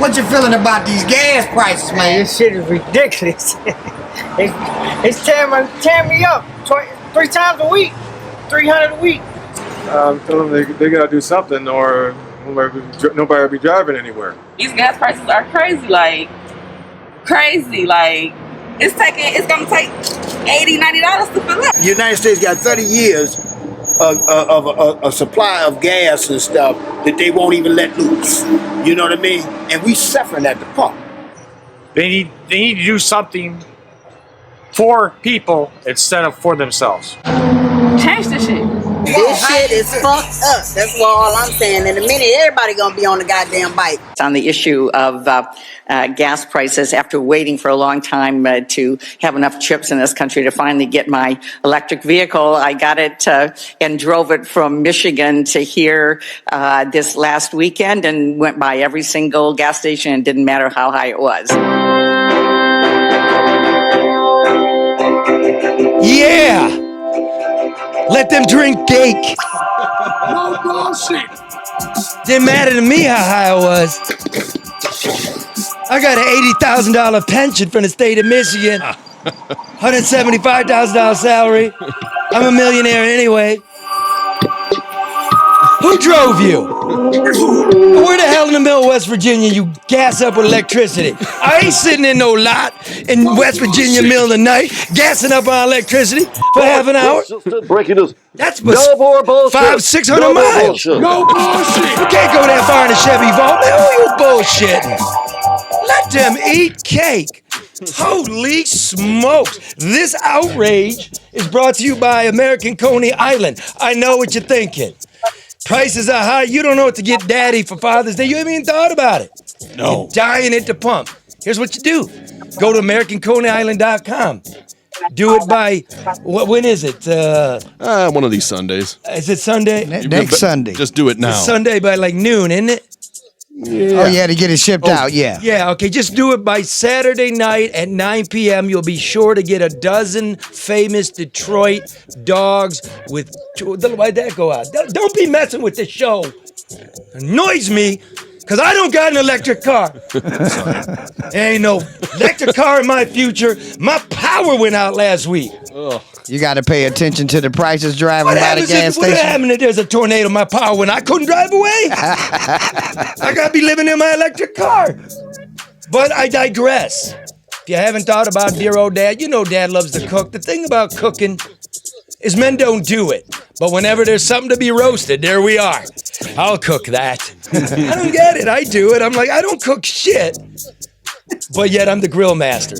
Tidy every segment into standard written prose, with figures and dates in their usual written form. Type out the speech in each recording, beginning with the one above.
What you feeling about these gas prices, man? This shit is ridiculous. it's tearing me up 3 times a week, 300 a week. I'm telling them they gotta do something, or nobody will be driving anywhere. These gas prices are crazy, like crazy. Like it's gonna take $80-$90 to fill up. The United States got 30 years of a supply of gas and stuff that they won't even let loose. You know what I mean? And we suffering at the pump. They need to do something for people instead of for themselves. Change this shit. This shit is fucked up. That's all I'm saying. In a minute, everybody gonna be on the goddamn bike. On the issue of gas prices, after waiting for a long time to have enough chips in this country to finally get my electric vehicle, I got it and drove it from Michigan to here this last weekend and went by every single gas station and didn't matter how high it was. Yeah! Let them drink cake. No bullshit. Didn't matter to me how high it was. I got an $80,000 pension from the state of Michigan. $175,000 salary. I'm a millionaire anyway. Who drove you? Where the hell in the middle of West Virginia you gas up with electricity? I ain't sitting in no lot in West Virginia middle of the night gassing up on electricity for half an hour. Breaking news. That's no more bullshit. 500-600 miles. Bullshit. No bullshit. You can't go that far in a Chevy Volt. Man, who you bullshitting? Let them eat cake. Holy smokes. This outrage is brought to you by American Coney Island. I know what you're thinking. Prices are high. You don't know what to get daddy for Father's Day. You haven't even thought about it. No. You're dying at the pump. Here's what you do. Go to AmericanConeyIsland.com. Do it by, when is it? One of these Sundays. Is it Sunday? Next Sunday. Just do it now. It's Sunday by like noon, isn't it? Yeah. Oh, yeah, to get it shipped out, yeah. Yeah, okay, just do it by Saturday night at 9 p.m. You'll be sure to get a dozen famous Detroit dogs with... Why'd that go out? Don't be messing with the show. It annoys me, because I don't got an electric car. There ain't no electric car in my future. My power went out last week. Ugh. You got to pay attention to the prices driving by the gas What station. happened if there's a tornado? My power when I couldn't drive away? I got to be living in my electric car. But I digress. If you haven't thought about dear old dad, you know dad loves to cook. The thing about cooking is men don't do it. But whenever there's something to be roasted, there we are. I'll cook that. I don't get it. I do it. I'm like, I don't cook shit. But yet I'm the grill master.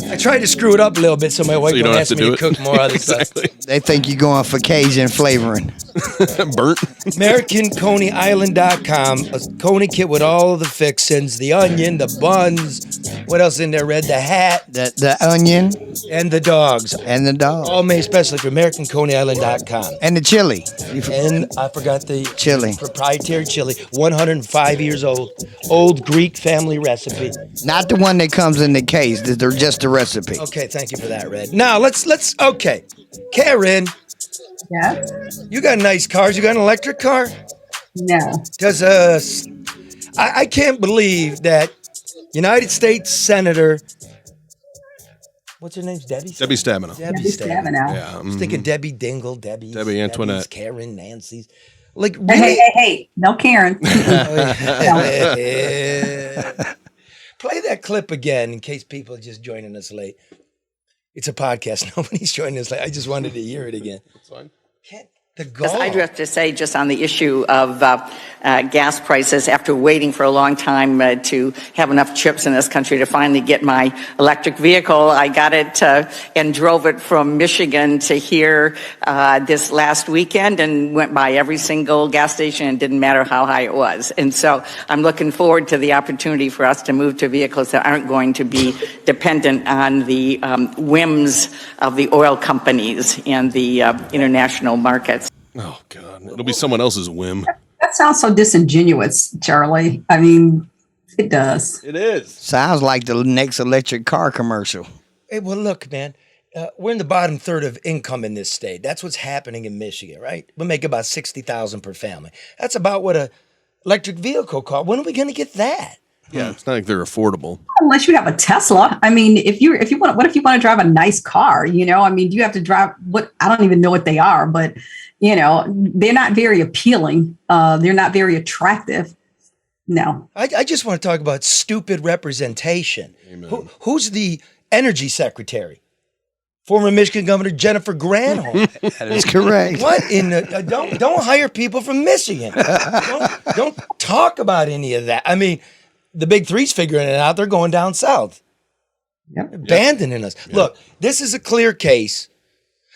I tried to screw it up a little bit so my wife don't ask me to cook more other exactly. stuff. They think you're going for Cajun flavoring. Burnt. AmericanConeyIsland.com. A Coney kit with all of the fixins, the onion, the buns. What else in there, Red? The hat. The onion. And the dogs. And the dog. All made especially for AmericanConeyIsland.com. And the chili. And I forgot the chili. Proprietary chili. 105 years old. Old Greek family recipe. Not the one that comes in the case. They're just a recipe. Okay, thank you for that, Red. Now, let's okay. Karen. Yeah? You got nice cars. You got an electric car? No. Because I can't believe that United States Senator, what's her name? Debbie Stabenow. Debbie Stabenow. Yeah. I was thinking Debbie Dingle, Debbie Antoinette. Karen, Nancy's. Like, really? Hey, no Karen. Play that clip again in case people are just joining us late. It's a podcast. Nobody's joining us late. I just wanted to hear it again. That's fine. The goal. I do have to say, just on the issue of gas prices, after waiting for a long time to have enough chips in this country to finally get my electric vehicle, I got it and drove it from Michigan to here this last weekend and went by every single gas station and didn't matter how high it was. And so I'm looking forward to the opportunity for us to move to vehicles that aren't going to be dependent on the whims of the oil companies and the international markets. Oh, God. It'll be someone else's whim. That sounds so disingenuous, Charlie. I mean, it does. It is. Sounds like the next electric car commercial. Hey, well, look, man. We're in the bottom third of income in this state. That's what's happening in Michigan, right? We make about $60,000 per family. That's about what a electric vehicle car. When are we going to get that? Yeah, it's not like they're affordable. Unless you have a Tesla. I mean, if you want, what if you want to drive a nice car? You know, I mean, do you have to drive what? I don't even know what they are, but you know, they're not very appealing. They're not very attractive. No. I just want to talk about stupid representation. Who's the energy secretary? Former Michigan Governor Jennifer Granholm. That is correct. What in the don't hire people from Michigan. Don't talk about any of that. I mean, the big three's figuring it out. They're going down south. Yep. Abandoning us. Yep. Look, this is a clear case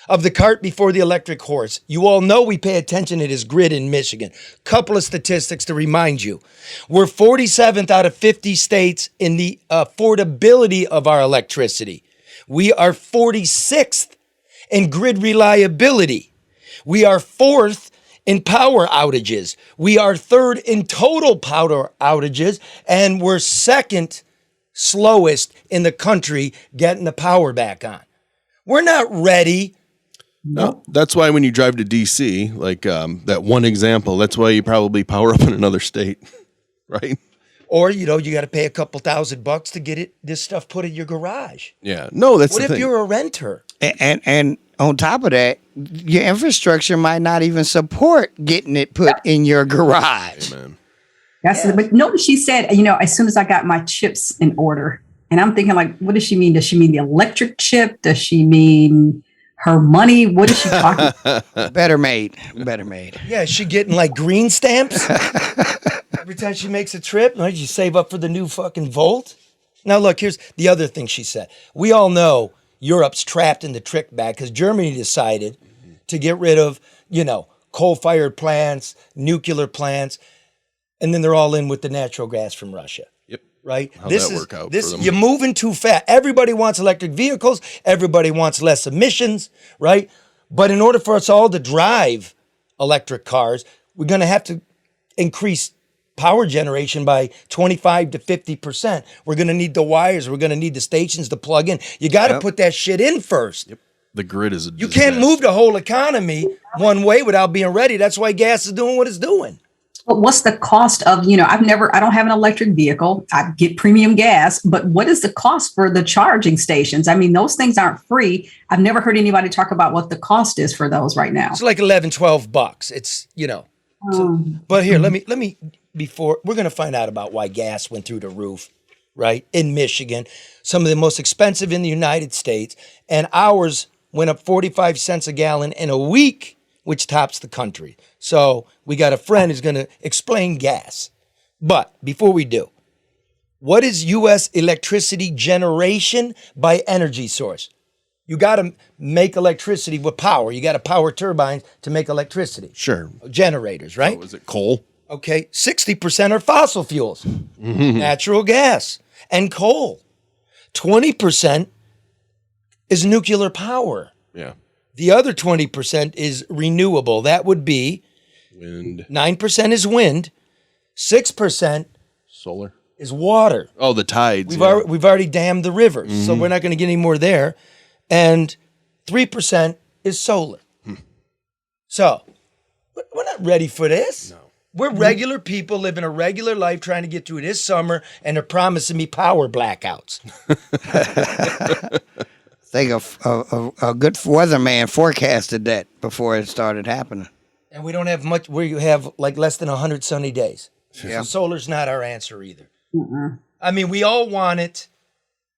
of the cart before the electric horse. You all know we pay attention to this grid in Michigan. Couple of statistics to remind you. We're 47th out of 50 states in the affordability of our electricity. We are 46th in grid reliability. We are 4th in power outages. We are 3rd in total power outages, and we're 2nd slowest in the country getting the power back on. We're not ready. No, that's why when you drive to DC, like that one example, that's why you probably power up in another state, right? Or, you know, you got to pay a couple $1,000 to get this stuff put in your garage. Yeah. No, that's what the if thing. You're a renter? And on top of that, your infrastructure might not even support getting it put in your garage. Man. But notice she said, you know, as soon as I got my chips in order, and I'm thinking like, what does she mean? Does she mean the electric chip? Does she mean her money? What is she talking about? Better made. Yeah, is she getting like green stamps? Every time she makes a trip, right? You save up for the new fucking Volt. Now, look, here's the other thing she said. We all know Europe's trapped in the trick bag because Germany decided to get rid of, you know, coal-fired plants, nuclear plants, and then they're all in with the natural gas from Russia. Yep. Right? How'd that work out for them? You're moving too fast. Everybody wants electric vehicles. Everybody wants less emissions, right? But in order for us all to drive electric cars, we're going to have to increase power generation by 25 to 50%. We're going to need the wires. We're going to need the stations to plug in. You got to put that shit in first. Yep. The grid is a You can't move the whole economy one way without being ready. That's why gas is doing what it's doing. But what's the cost of, you know, I don't have an electric vehicle. I get premium gas, but what is the cost for the charging stations? I mean, those things aren't free. I've never heard anybody talk about what the cost is for those right now. It's like $11-12. It's, you know. But here, let me before we're going to find out about why gas went through the roof, right? In Michigan, some of the most expensive in the United States, and ours went up 45 cents a gallon in a week, which tops the country. So we got a friend who's going to explain gas. But before we do, what is U.S. electricity generation by energy source? You got to make electricity with power. You got to power turbines to make electricity. Sure. Generators, right? Oh, is it coal? Okay, 60% are fossil fuels, natural gas, and coal. 20% is nuclear power. Yeah. The other 20% is renewable. That would be wind. 9% is wind. 6% solar is water. Oh, the tides. We've already dammed the rivers, so we're not going to get any more there. And 3% is solar. So we're not ready for this. No. We're regular people living a regular life trying to get through this summer, and they're promising me power blackouts. I think a good weatherman forecasted that before it started happening. And we don't have much, where you have like less than 100 sunny days. Yeah. So solar's not our answer either. I mean, we all want it.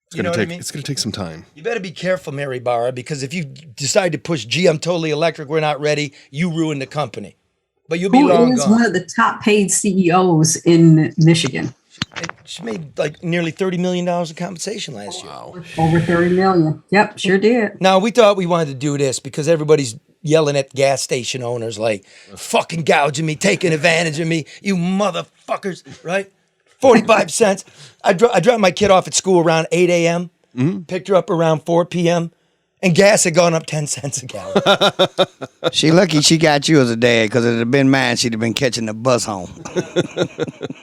It's going to take some time. You better be careful, Mary Barra, because if you decide to push, gee, I'm totally electric, we're not ready, you ruin the company. But you'll be long Who is gone. one of the top paid CEOs in Michigan? She made like nearly $30 million in compensation last year. Over 30 million. Yep, sure did. Now, we thought we wanted to do this because everybody's yelling at gas station owners like, fucking gouging me, taking advantage of me, you motherfuckers, right? 45 cents. I dropped my kid off at school around 8 a.m., picked her up around 4 p.m., and gas had gone up 10 cents a gallon. She lucky she got you as a dad, because if it had been mine, she'd have been catching the bus home.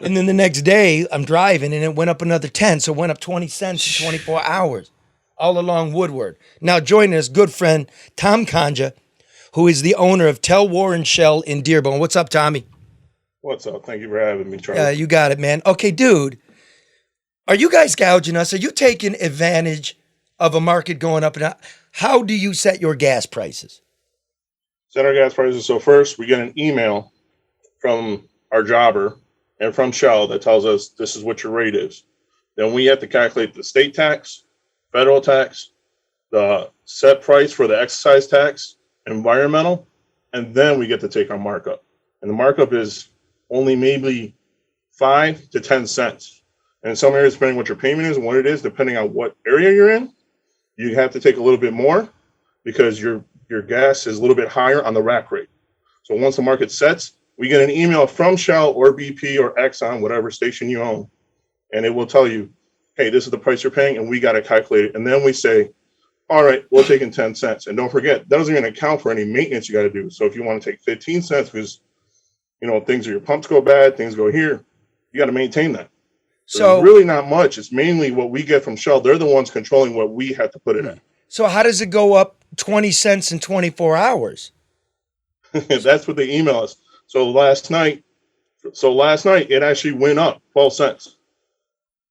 And then the next day, I'm driving, and it went up another 10, so it went up 20 cents in 24 hours, all along Woodward. Now, joining us, good friend Tom Kanja, who is the owner of Tell Warren Shell in Dearborn. What's up, Tommy? What's up? Thank you for having me, Charlie. You got it, man. Okay, dude, are you guys gouging us? Are you taking advantage of a market going up and down? How do you set your gas prices? Set our gas prices. So first, we get an email from our jobber and from Shell that tells us this is what your rate is. Then we have to calculate the state tax, federal tax, the set price for the excise tax, environmental, and then we get to take our markup. And the markup is only maybe 5 to 10 cents. And in some areas, depending on what your payment is and what it is, depending on what area you're in, you have to take a little bit more because your gas is a little bit higher on the rack rate. So once the market sets, we get an email from Shell or BP or Exxon, whatever station you own, and it will tell you, hey, this is the price you're paying, and we got to calculate it. And then we say, all right, we'll take in 10 cents. And don't forget, that doesn't even account for any maintenance you got to do. So if you want to take 15 cents because, things your pumps go bad, things go here, you got to maintain that. So it's really not much. It's mainly what we get from Shell. They're the ones controlling what we have to put it in. So how does it go up 20 cents in 24 hours? That's what they email us. So last night it actually went up 12 cents.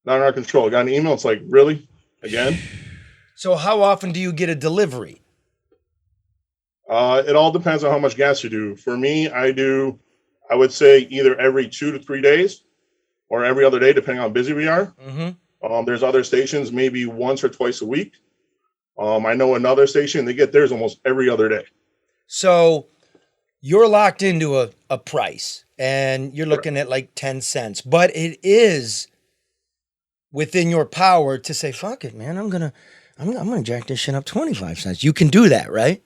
Not in our control. I got an email. It's like, really? Again? So how often do you get a delivery? It all depends on how much gas you do. For me, I would say either every 2 to 3 days or every other day, depending on how busy we are. Mm-hmm. There's other stations, maybe once or twice a week. I know another station, they get theirs almost every other day. So you're locked into a price and you're looking at like 10 cents, but it is within your power to say, fuck it, man, I'm gonna jack this shit up 25 cents. You can do that, right?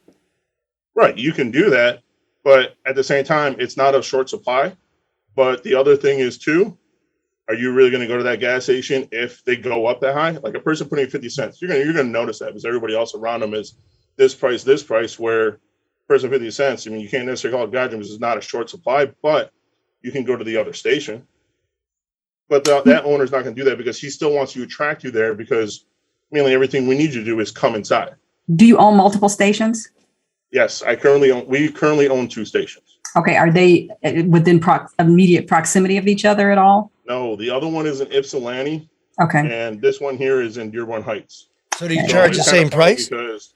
Right, you can do that, but at the same time, it's not a short supply. But the other thing is too, are you really going to go to that gas station if they go up that high? Like a person putting in 50 cents, you're gonna notice that because everybody else around them is this price, where person 50 cents. I mean, you can't necessarily call it gouging because it's not a short supply, but you can go to the other station. But that owner's not going to do that because he still wants to attract you there because mainly everything we need you to do is come inside. Do you own multiple stations? Yes, we currently own 2 stations. Okay, are they within immediate proximity of each other at all? No, the other one is in Ypsilanti. Okay. And this one here is in Dearborn Heights. So do you charge the same price? Because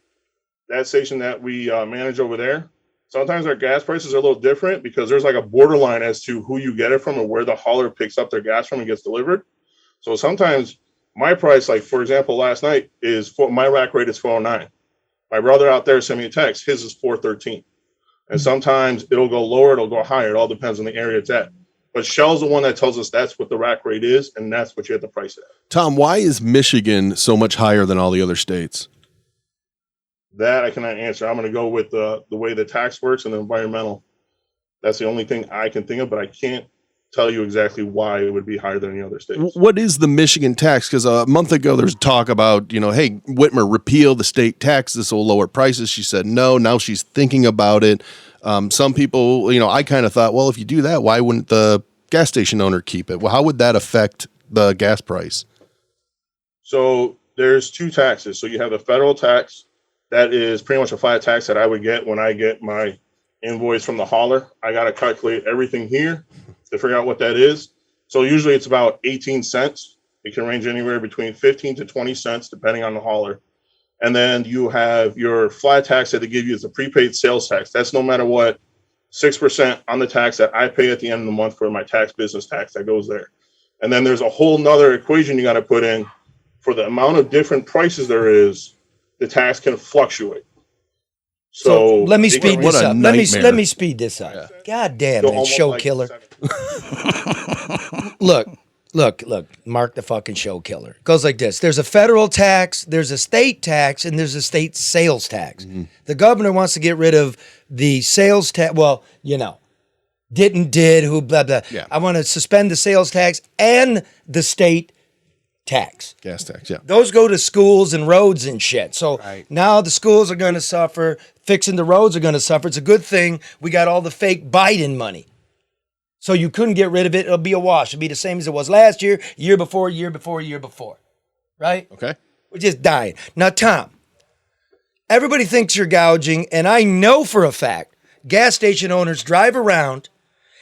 that station that we manage over there, sometimes our gas prices are a little different because there's like a borderline as to who you get it from or where the hauler picks up their gas from and gets delivered. So sometimes my price, like for example, last night my rack rate is $4.09. My brother out there sent me a text. His is $4.13. And sometimes it'll go lower, it'll go higher. It all depends on the area it's at. But Shell's the one that tells us that's what the rack rate is, and that's what you have to price it at. Tom, why is Michigan so much higher than all the other states? That I cannot answer. I'm going to go with the way the tax works and the environmental. That's the only thing I can think of, but I can't tell you exactly why it would be higher than the other states. What is the Michigan tax? Because a month ago there's talk about, hey, Whitmer, repeal the state tax. This will lower prices. She said no. Now she's thinking about it. Some people, I kind of thought, well, if you do that, why wouldn't the gas station owner keep it? Well, how would that affect the gas price? So there's 2 taxes. So you have the federal tax. That is pretty much a flat tax that I would get when I get my invoice from the hauler. I got to calculate everything here to figure out what that is. So usually it's about 18 cents. It can range anywhere between 15 to 20 cents, depending on the hauler. And then you have your flat tax that they give you as a prepaid sales tax. That's no matter what, 6% on the tax that I pay at the end of the month for my tax business tax that goes there. And then there's a whole nother equation you got to put in for the amount of different prices there is. The tax can fluctuate. So let me speed this up. Let me speed this up. Yeah. God damn, man, show killer. Look, Mark the fucking show killer. It goes like this. There's a federal tax, there's a state tax, and there's a state sales tax. Mm-hmm. The governor wants to get rid of the sales tax. Well, who, blah, blah. Yeah. I want to suspend the sales tax and the state tax. Gas tax, yeah. Those go to schools and roads and shit. So now the schools are going to suffer. Fixing the roads are going to suffer. It's a good thing we got all the fake Biden money. So you couldn't get rid of it. It'll be a wash. It'll be the same as it was last year, year before. Right? Okay. We're just dying. Now, Tom, everybody thinks you're gouging, and I know for a fact gas station owners drive around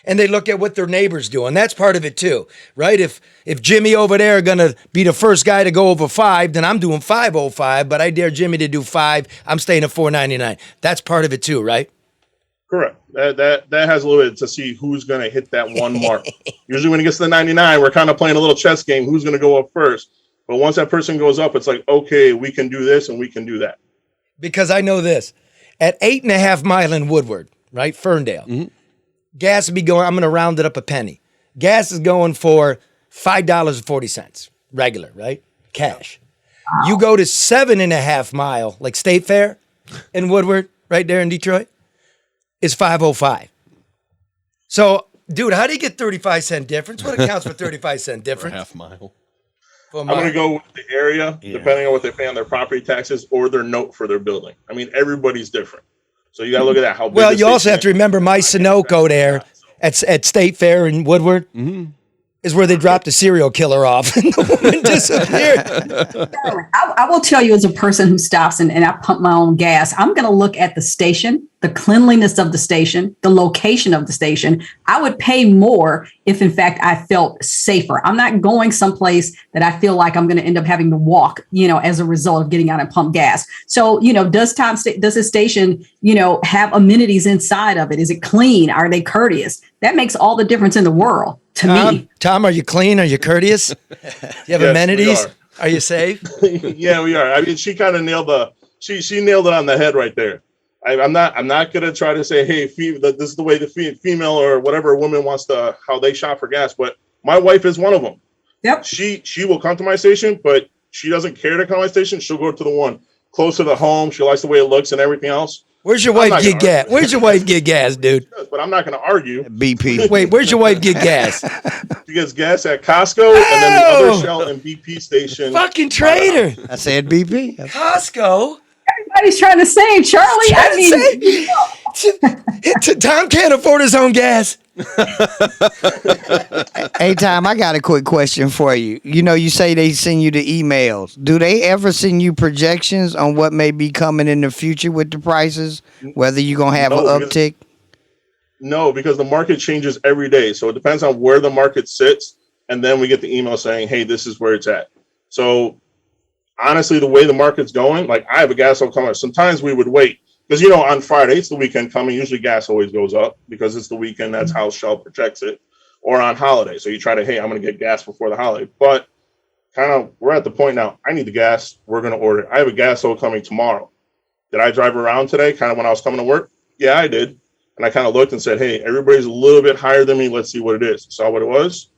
and they look at what their neighbors do, and that's part of it too, right? If Jimmy over there are gonna be the first guy to go over 5, then I'm doing 505, but I dare Jimmy to do 5. I'm staying at 499. That's part of it too, right? Correct. That has a little bit to see who's going to hit that one mark. Usually when it gets to the 99, we're kind of playing a little chess game. Who's going to go up first? But once that person goes up, it's like, okay, we can do this and we can do that. Because I know this. At 8.5 Mile in Woodward, right, Ferndale, gas would be going, I'm going to round it up a penny. Gas is going for $5.40, regular, right? Cash. You go to 7.5 Mile, like State Fair in Woodward, right there in Detroit, is 505. So, dude, how do you get 35-cent difference? What accounts for 35-cent difference? For half mile. I'm going to go with the area, depending on what they pay on their property taxes or their note for their building. I mean, everybody's different. So you got to look at that. How big well, you also have to remember my Sunoco there at State Fair in Woodward is where they dropped a serial killer off and the woman disappeared. I will tell you, as a person who stops and I pump my own gas, I'm going to look at the station, the cleanliness of the station, the location of the station. I would pay more if, in fact, I felt safer. I'm not going someplace that I feel like I'm going to end up having to walk, as a result of getting out and pump gas. So, does a station, have amenities inside of it? Is it clean? Are they courteous? That makes all the difference in the world to me. Tom, are you clean? Are you courteous? Do you have amenities? Are you safe? Yeah, we are. I mean, she kind of nailed she nailed it on the head right there. I'm not gonna try to say, hey, this is the way the female or whatever woman wants to how they shop for gas. But my wife is one of them. Yep. She will come to my station, but she doesn't care to come to my station. She'll go to the one closer to home. She likes the way it looks and everything else. Where's your wife get gas? Where's your wife get gas, dude? But I'm not going to argue. BP. Wait, where's your wife get gas? She gets gas at Costco and then the other Shell and BP station. Fucking traitor. I said BP. Costco. Everybody's trying to save Charlie. Tom can't afford his own gas. Hey, Tom, I got a quick question for you. You say they send you the emails. Do they ever send you projections on what may be coming in the future with the prices? Whether you're going to have an uptick? No, because the market changes every day. So it depends on where the market sits. And then we get the email saying, hey, this is where it's at. So honestly, the way the market's going, like I have a gas coming. Sometimes we would wait. Because, on Friday, it's the weekend coming. Usually gas always goes up because it's the weekend. That's how Shell projects it. Or on holiday. So you try to, hey, I'm going to get gas before the holiday. But we're at the point now. I need the gas. We're going to order it. I have a gas coming tomorrow. Did I drive around today kind of when I was coming to work? Yeah, I did. And I kind of looked and said, hey, everybody's a little bit higher than me. Let's see what it is. Saw what it was.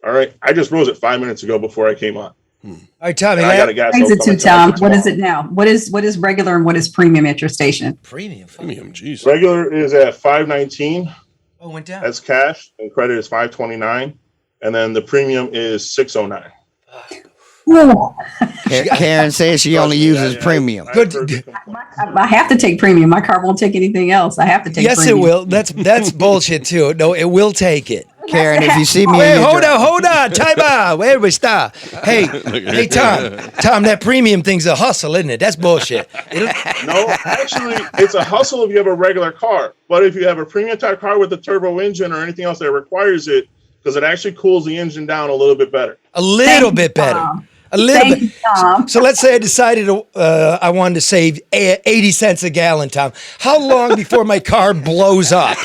All right. I just rose it 5 minutes ago before I came on. All right, Tommy. I got a gas Tom? What is it now? What is regular and what is premium at your station? Premium, jeez. Regular is at $5.19. Oh, went down. That's cash, and credit is $5.29, and then the premium is $6.09. Karen says she only uses premium. I have to take premium. My car won't take anything else. I have to take. Yes, premium. it will. That's bullshit too. No, it will take it. Karen, if you see me, hold on, time out. Where we stop? Hey, Tom, that premium thing's a hustle, isn't it? That's bullshit. No, actually, it's a hustle if you have a regular car. But if you have a premium type car with a turbo engine or anything else that requires it, because it actually cools the engine down a little bit better. A little bit better. A little bit. So let's say I decided I wanted to save 80 cents a gallon, Tom. How long before my car blows up?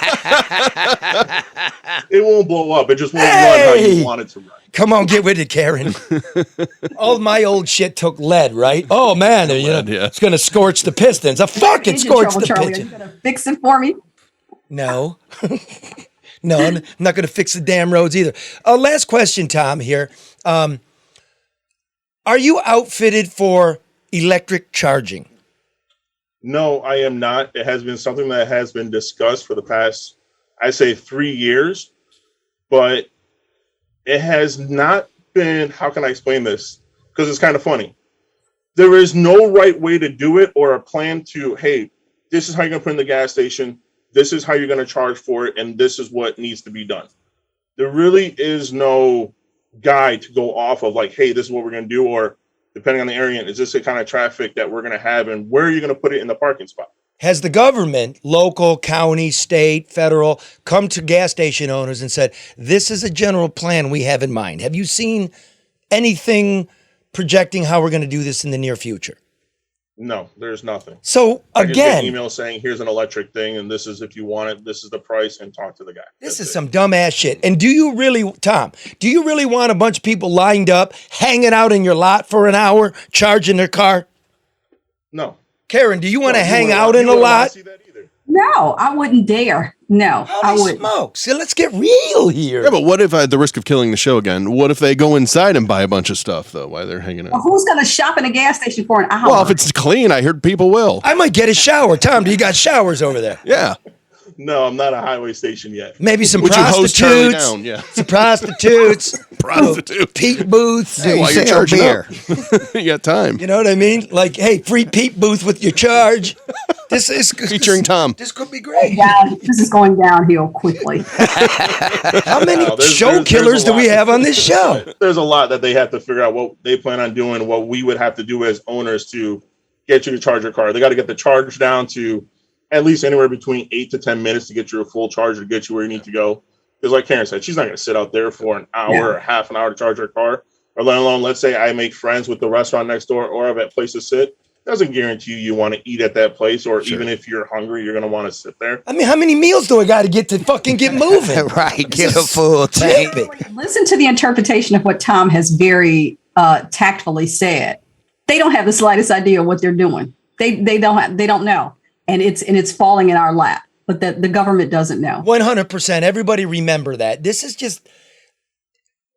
It won't blow up. It just won't run how you want it to run. Come on, get with it, Karen. All my old shit took lead, right? Oh, man, it's going to scorch the pistons. A fucking scorch the Charlie, pistons. are you going to fix it for me? No. No, I'm not going to fix the damn roads either. Last question, Tom, here. Are you outfitted for electric charging? No, I am not. It has been something that has been discussed for the past, I say 3 years, but it has not been, how can I explain this? Because it's kind of funny. There is no right way to do it or a plan to, hey, this is how you're going to put in the gas station. This is how you're going to charge for it. And this is what needs to be done. There really is no guide to go off of like, hey, this is what we're going to do, or depending on the area, is this the kind of traffic that we're going to have and where are you going to put it in the parking spot? Has the government, local, county, state, federal, come to gas station owners and said, this is a general plan we have in mind? Have you seen anything projecting how we're going to do this in the near future? No, there's nothing. So I just get again, an email saying, here's an electric thing, and this is if you want it, this is the price, and talk to the guy. this is some dumbass shit. And do you really, Tom, do you really want a bunch of people lined up, hanging out in your lot for an hour, charging their car? No. Karen, do you want to you hang wouldn't- out you in a wouldn't wanna lot? see that either. No, I wouldn't dare. No, I Holy wouldn't. smokes. So let's get real here. Yeah, but what if, at the risk of killing the show again, what if they go inside and buy a bunch of stuff, though, while they're hanging Well, out? who's going to shop in a gas station for an hour? Well, if it's clean, I heard people will. I might get a shower. Tom, do you got showers over there? Yeah. No, I'm not a highway station yet. Maybe some Would you hose Charlie prostitutes. down? Yeah. Some prostitutes. Prostitute. Peep booths. Hey, while you're sell charging beer. up. You got time. You know what I mean? Like, hey, free peep booth with your charge. This is Featuring Tom. This could be great. Guys, this is going downhill quickly. How many No, there's- show there's a killers do lot. we have on this show? There's a lot that they have to figure out what they plan on doing, what we would have to do as owners to get you to charge your car. They got to get the charge down to at least anywhere between 8 to 10 minutes to get you a full charge to get you where you need to go. Because like Karen said, she's not going to sit out there for an hour or half an hour to charge her car. Or let alone, let's say I make friends with the restaurant next door or I have a place to sit. Doesn't guarantee you want to eat at that place, or even if you're hungry, you're going to want to sit there. I mean, how many meals do I got to get fucking get moving? Right, get a full tank. Listen to the interpretation of what Tom has very tactfully said. They don't have the slightest idea what they're doing. They don't know, and it's falling in our lap. But the government doesn't know. 100%. Everybody remember that. This is just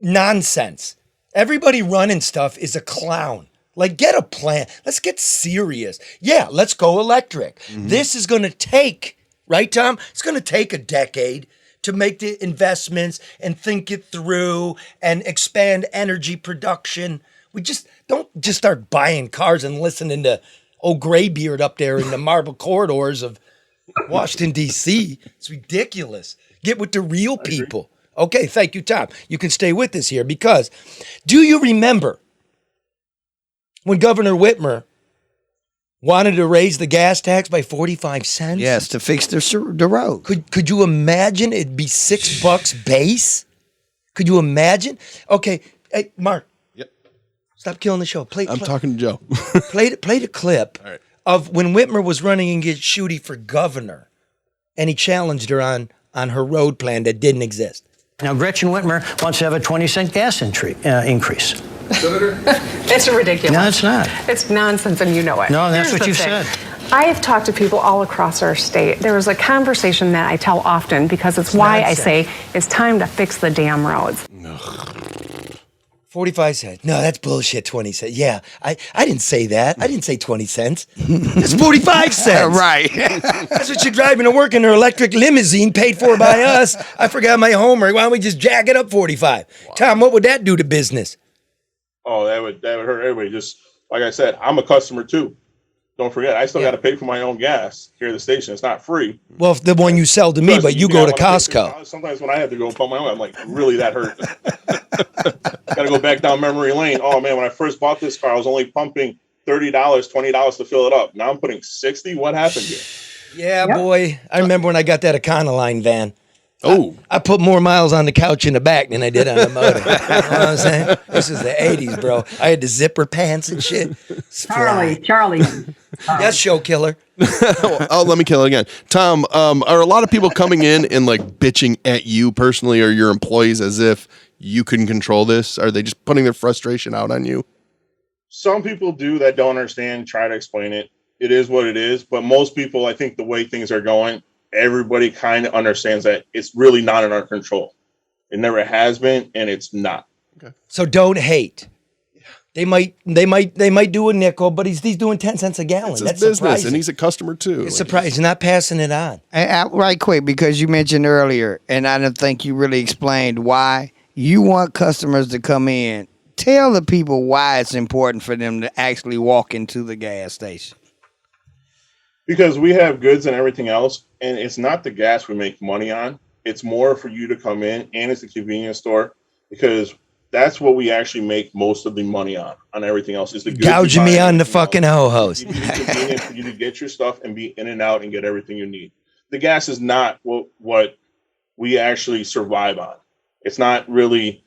nonsense. Everybody running stuff is a clown. Like, get a plan. Let's get serious. Yeah, let's go electric. This is going to take, right, Tom? It's going to take a decade to make the investments and think it through and expand energy production. We just don't just start buying cars and listening to old Graybeard up there in the marble corridors of Washington, D.C. It's ridiculous. Get with the real people. Okay, thank you, Tom. You can stay with us here because do you remember when Governor Whitmer wanted to raise the gas tax by 45 cents? Yes, to fix the road. Could you imagine it'd be $6 base? Could you imagine? Okay, hey, Mark. Yep. Stop killing the show. I'm talking to Joe. play the clip All right. of when Whitmer was running against Schuette for governor, and he challenged her on her road plan that didn't exist. Now, Gretchen Whitmer wants to have a 20-cent gas increase. Senator? It's ridiculous. No, it's not. It's nonsense, and you know it. No, that's Here's what the you thing. said. I have talked to people all across our state. There was a conversation that I tell often because it's why I say it's time to fix the damn roads. 45 cents. No, that's bullshit. 20 cents. Yeah, I didn't say that. I didn't say 20 cents. It's 45 cents. Right. That's what you're driving to work in her electric limousine paid for by us. I forgot my homework. Why don't we just jack it up 45? Wow. Tom, what would that do to business? Oh, that would hurt everybody. Just like I said, I'm a customer too. Don't forget, I still got to pay for my own gas here at the station. It's not free. Well, the one you sell to me, but you go to Costco. Sometimes when I have to go pump my own, I'm like, really, that hurt. Got to go back down memory lane. Oh man, when I first bought this car, I was only pumping $30, $20 to fill it up. Now I'm putting $60. What happened here? Yeah, boy. I remember when I got that Econoline van. Oh, I put more miles on the couch in the back than I did on the motor. You know what I'm saying? This is the 80s, bro. I had the zipper pants and shit. Charlie. Yes, show killer. Oh, let me kill it again. Tom, are a lot of people coming in and like bitching at you personally or your employees as if you couldn't control this? Are they just putting their frustration out on you? Some people do that don't understand, try to explain it. It is what it is. But most people, I think the way things are going, everybody kind of understands that it's really not in our control. It never has been, and it's not. Okay. So don't hate. They might do a nickel, but he's doing 10 cents a gallon. It's That's his business, surprising. and he's a customer too. It's surprising. He's not passing it on. And right quick, because you mentioned earlier, and I don't think you really explained why you want customers to come in. Tell the people why it's important for them to actually walk into the gas station. Because we have goods and everything else, and it's not the gas we make money on. It's more for you to come in, and it's a convenience store. Because That's what we actually make most of the money on everything else. Is the goods Gouging you buy me and on the everything fucking else. ho-hos. It's convenient for you to get your stuff and be in and out and get everything you need. The gas is not what we actually survive on. It's not really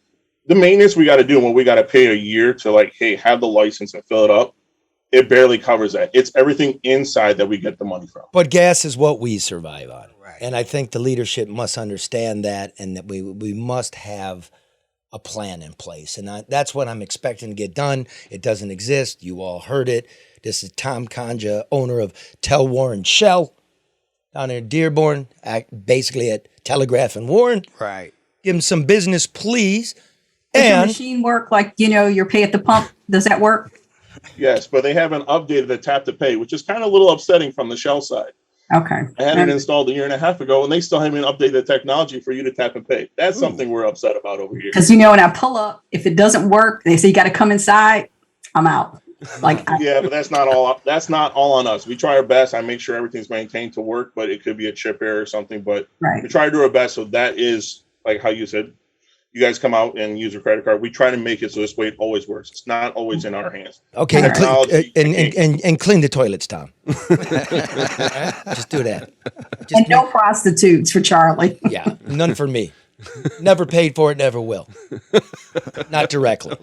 the maintenance we got to do and what we got to pay a year to like, hey, have the license and fill it up. It barely covers that. It's everything inside that we get the money from. But gas is what we survive on. Right. And I think the leadership must understand that, and that we must have a plan in place. And that's what I'm expecting to get done. It doesn't exist. You all heard it. This is Tom Conja, owner of Tel Warren Shell down in Dearborn, basically at Telegraph and Warren. Right. Give him some business, please. Does your And machine work like, your pay at the pump? Does that work? Yes, but they haven't updated the tap to pay, which is kind of a little upsetting from the Shell side. Okay. I had it installed a year and a half ago, and they still haven't updated the technology for you to tap and pay. That's something we're upset about over here. Because, when I pull up, if it doesn't work, they say you got to come inside, I'm out. Yeah, but that's not all on us. We try our best. I make sure everything's maintained to work, but it could be a chip error or something. But we try to do our best. So that is like how you said, you guys come out and use your credit card. We try to make it so this way it always works. It's not always in our hands. okay, and clean the toilets, Tom. Just do that. And no prostitutes for Charlie. Yeah, none for me. Never paid for it, never will. Not directly.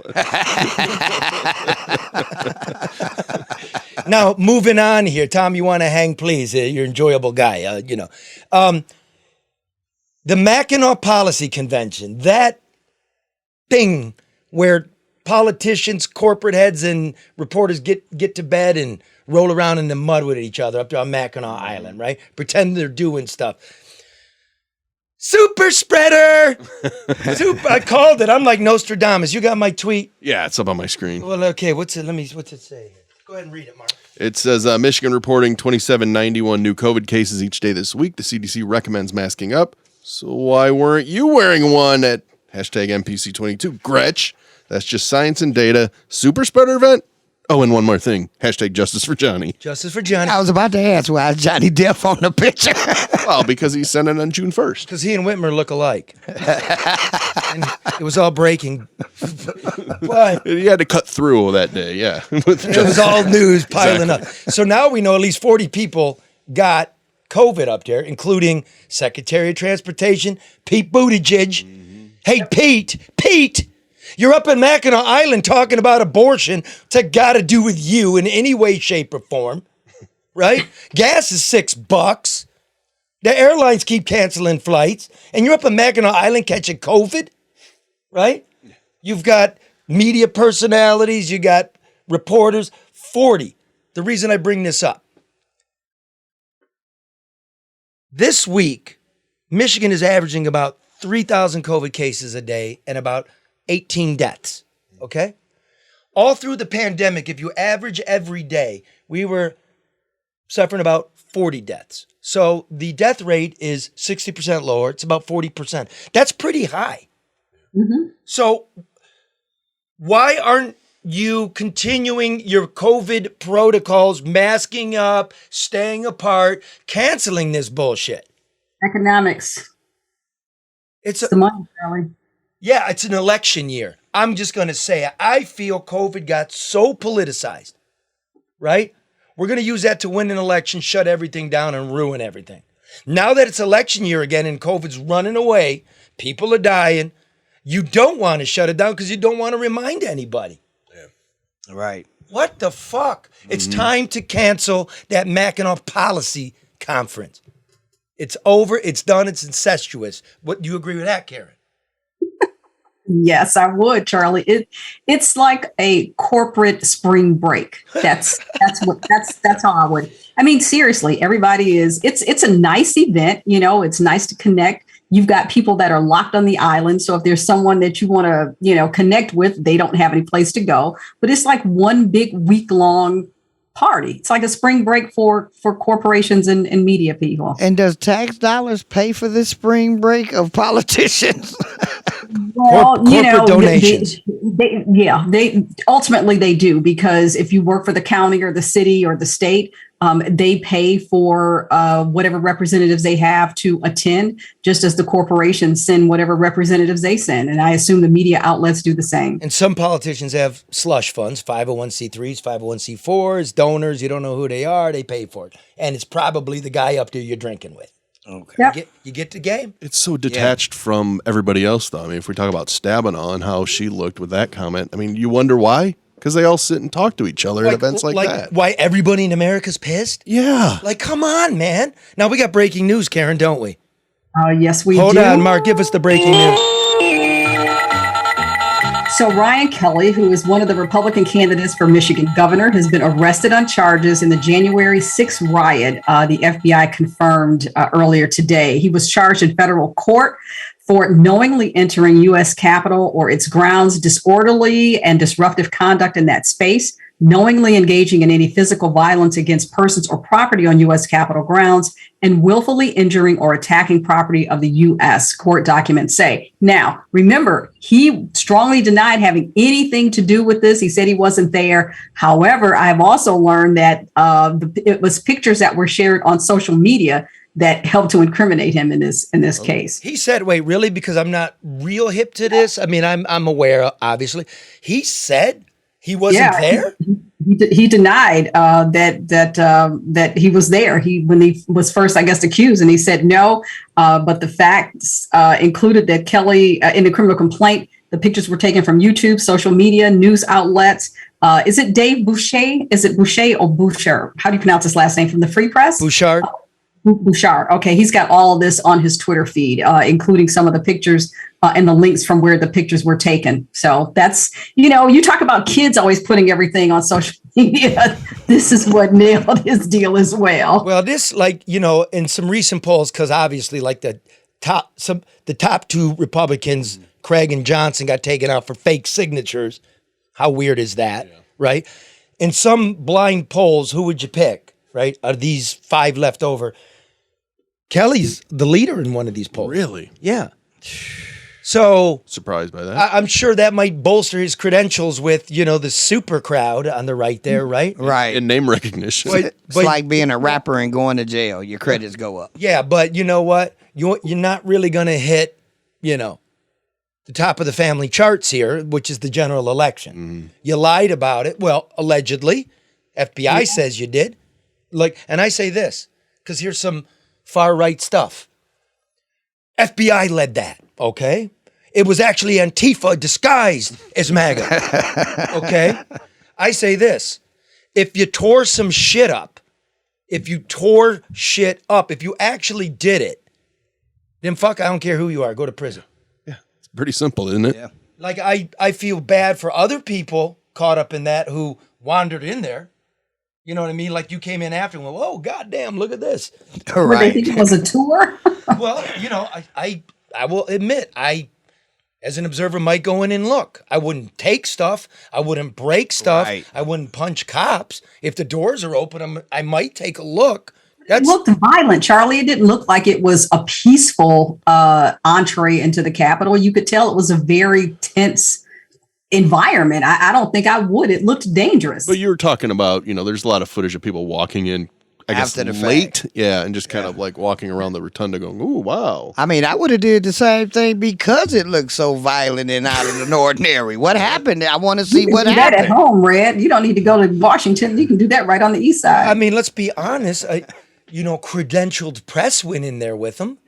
Now, moving on here. Tom, you want to hang, please? You're an enjoyable guy, The Mackinac Policy Convention, that thing where politicians, corporate heads, and reporters get to bed and roll around in the mud with each other up there on Mackinac Island, right? Pretend they're doing stuff. Super spreader! I called it. I'm like Nostradamus. You got my tweet? Yeah, it's up on my screen. Well, okay. What's it say? Go ahead and read it, Mark. It says Michigan reporting 2791 new COVID cases each day this week. The CDC recommends masking up. So why weren't you wearing one at hashtag MPC22? Gretch, that's just science and data. Super spreader event? Oh, and one more thing. Hashtag justice for Johnny. Justice for Johnny. I was about to ask why is Johnny Depp on the picture. Well, because he sent it on June 1st. Because he and Whitmer look alike. And it was all breaking. But He had to cut through that day, yeah. it was all news piling up. So now we know at least 40 people got COVID up there, including Secretary of Transportation, Pete Buttigieg. Hey, Pete, you're up in Mackinac Island talking about abortion. It's got to do with you in any way, shape, or form, right? Gas is $6. The airlines keep canceling flights, and you're up in Mackinac Island catching COVID, right? You've got media personalities, you got reporters. 40. The reason I bring this up. This week, Michigan is averaging about 3,000 COVID cases a day and about 18 deaths, okay? All through the pandemic, if you average every day, we were suffering about 40 deaths. So the death rate is 60% lower. It's about 40%. That's pretty high. Mm-hmm. So why aren't you continuing your COVID protocols, masking up, staying apart, canceling this bullshit? Economics. It's the money, Charlie. Yeah, it's an election year. I'm just going to say it. I feel COVID got so politicized, right? We're going to use that to win an election, shut everything down, and ruin everything. Now that it's election year again and COVID's running away, people are dying, you don't want to shut it down because you don't want to remind anybody. Yeah. Right. What the fuck? It's time to cancel that Mackinac Policy Conference. It's over. It's done. It's incestuous. What, do you agree with that, Karen? Yes, I would, Charlie. It's like a corporate spring break. That's how I would. I mean, seriously, everybody is. It's a nice event. It's nice to connect. You've got people that are locked on the island. So if there's someone that you want to, connect with, they don't have any place to go. But it's like one big week-long party. It's like a spring break for corporations and media people. And does tax dollars pay for this spring break of politicians? Well, corporate donations. They ultimately they do, because if you work for the county or the city or the state, they pay for whatever representatives they have to attend, just as the corporations send whatever representatives they send. And I assume the media outlets do the same. And some politicians have slush funds, 501c3s, 501c4s, donors. You don't know who they are. They pay for it. And it's probably the guy up there you're drinking with. Okay. Yep. You get the game? It's so detached from everybody else, though. I mean, if we talk about Stabenow and how she looked with that comment, I mean, you wonder why? Because they all sit and talk to each other at events like that. Why everybody in America's pissed? Yeah. Like, come on, man. Now, we got breaking news, Karen, don't we? Yes, we Hold do. on, Mark. Give us the breaking news. So Ryan Kelly, who is one of the Republican candidates for Michigan governor, has been arrested on charges in the January 6th riot. The FBI confirmed earlier today. He was charged in federal court for knowingly entering U.S. Capitol or its grounds, disorderly and disruptive conduct in that space, knowingly engaging in any physical violence against persons or property on U.S. Capitol grounds, and willfully injuring or attacking property of the U.S., court documents say. Now, remember, he strongly denied having anything to do with this. He said he wasn't there. However, I've also learned that it was pictures that were shared on social media that helped to incriminate him in this case. He said, wait, really? Because I'm not real hip to this. I mean, I'm aware, obviously. He said he wasn't there? He denied that he was there. When he was first, I guess, accused, and he said no. But the facts included that Kelly, in the criminal complaint, the pictures were taken from YouTube, social media, news outlets. Is it Dave Boucher? Is it Boucher or Boucher? How do you pronounce his last name? From the Free Press? Bouchard. Bouchard. Okay, he's got all of this on his Twitter feed, including some of the pictures and the links from where the pictures were taken. So that's, you talk about kids always putting everything on social media. This is what nailed his deal as well. Well, this, in some recent polls, because obviously, the top two Republicans, Craig and Johnson, got taken out for fake signatures. How weird is that, right? In some blind polls, who would you pick, right? Out of these five left over, Kelly's the leader in one of these polls. Really? Yeah. So surprised by that. I'm sure that might bolster his credentials with, the super crowd on the right there, right? Right. And name recognition. It's like being a rapper and going to jail. Your credits go up. Yeah, but you know what? You're not really going to hit, the top of the family charts here, which is the general election. Mm-hmm. You lied about it. Well, allegedly. FBI says you did. And I say this, because here's some far right stuff. FBI led that, okay? It was actually Antifa disguised as MAGA, okay? I say this, if you tore some shit up, if you actually did it, then I don't care who you are, go to prison. Yeah, it's pretty simple, isn't it? Yeah. I feel bad for other people caught up in that who wandered in there. You know what I mean? Like you came in after and went, whoa, goddamn, look at this. All right. They think it was a tour? Well, I will admit, I, as an observer, might go in and look. I wouldn't take stuff. I wouldn't break stuff. Right. I wouldn't punch cops. If the doors are open, I might take a look. It looked violent, Charlie. It didn't look like it was a peaceful entree into the Capitol. You could tell it was a very tense environment. I don't think I would. It looked dangerous. But you were talking about, there's a lot of footage of people walking in, I guess, After the late. Yeah, and just kind of walking around the rotunda going, ooh, wow. I mean, I would have did the same thing because it looked so violent and out of the ordinary. What happened? I want to see what do happened. that at home, Red. You don't need to go to Washington. You can do that right on the east side. I mean, let's be honest. Credentialed press went in there with them.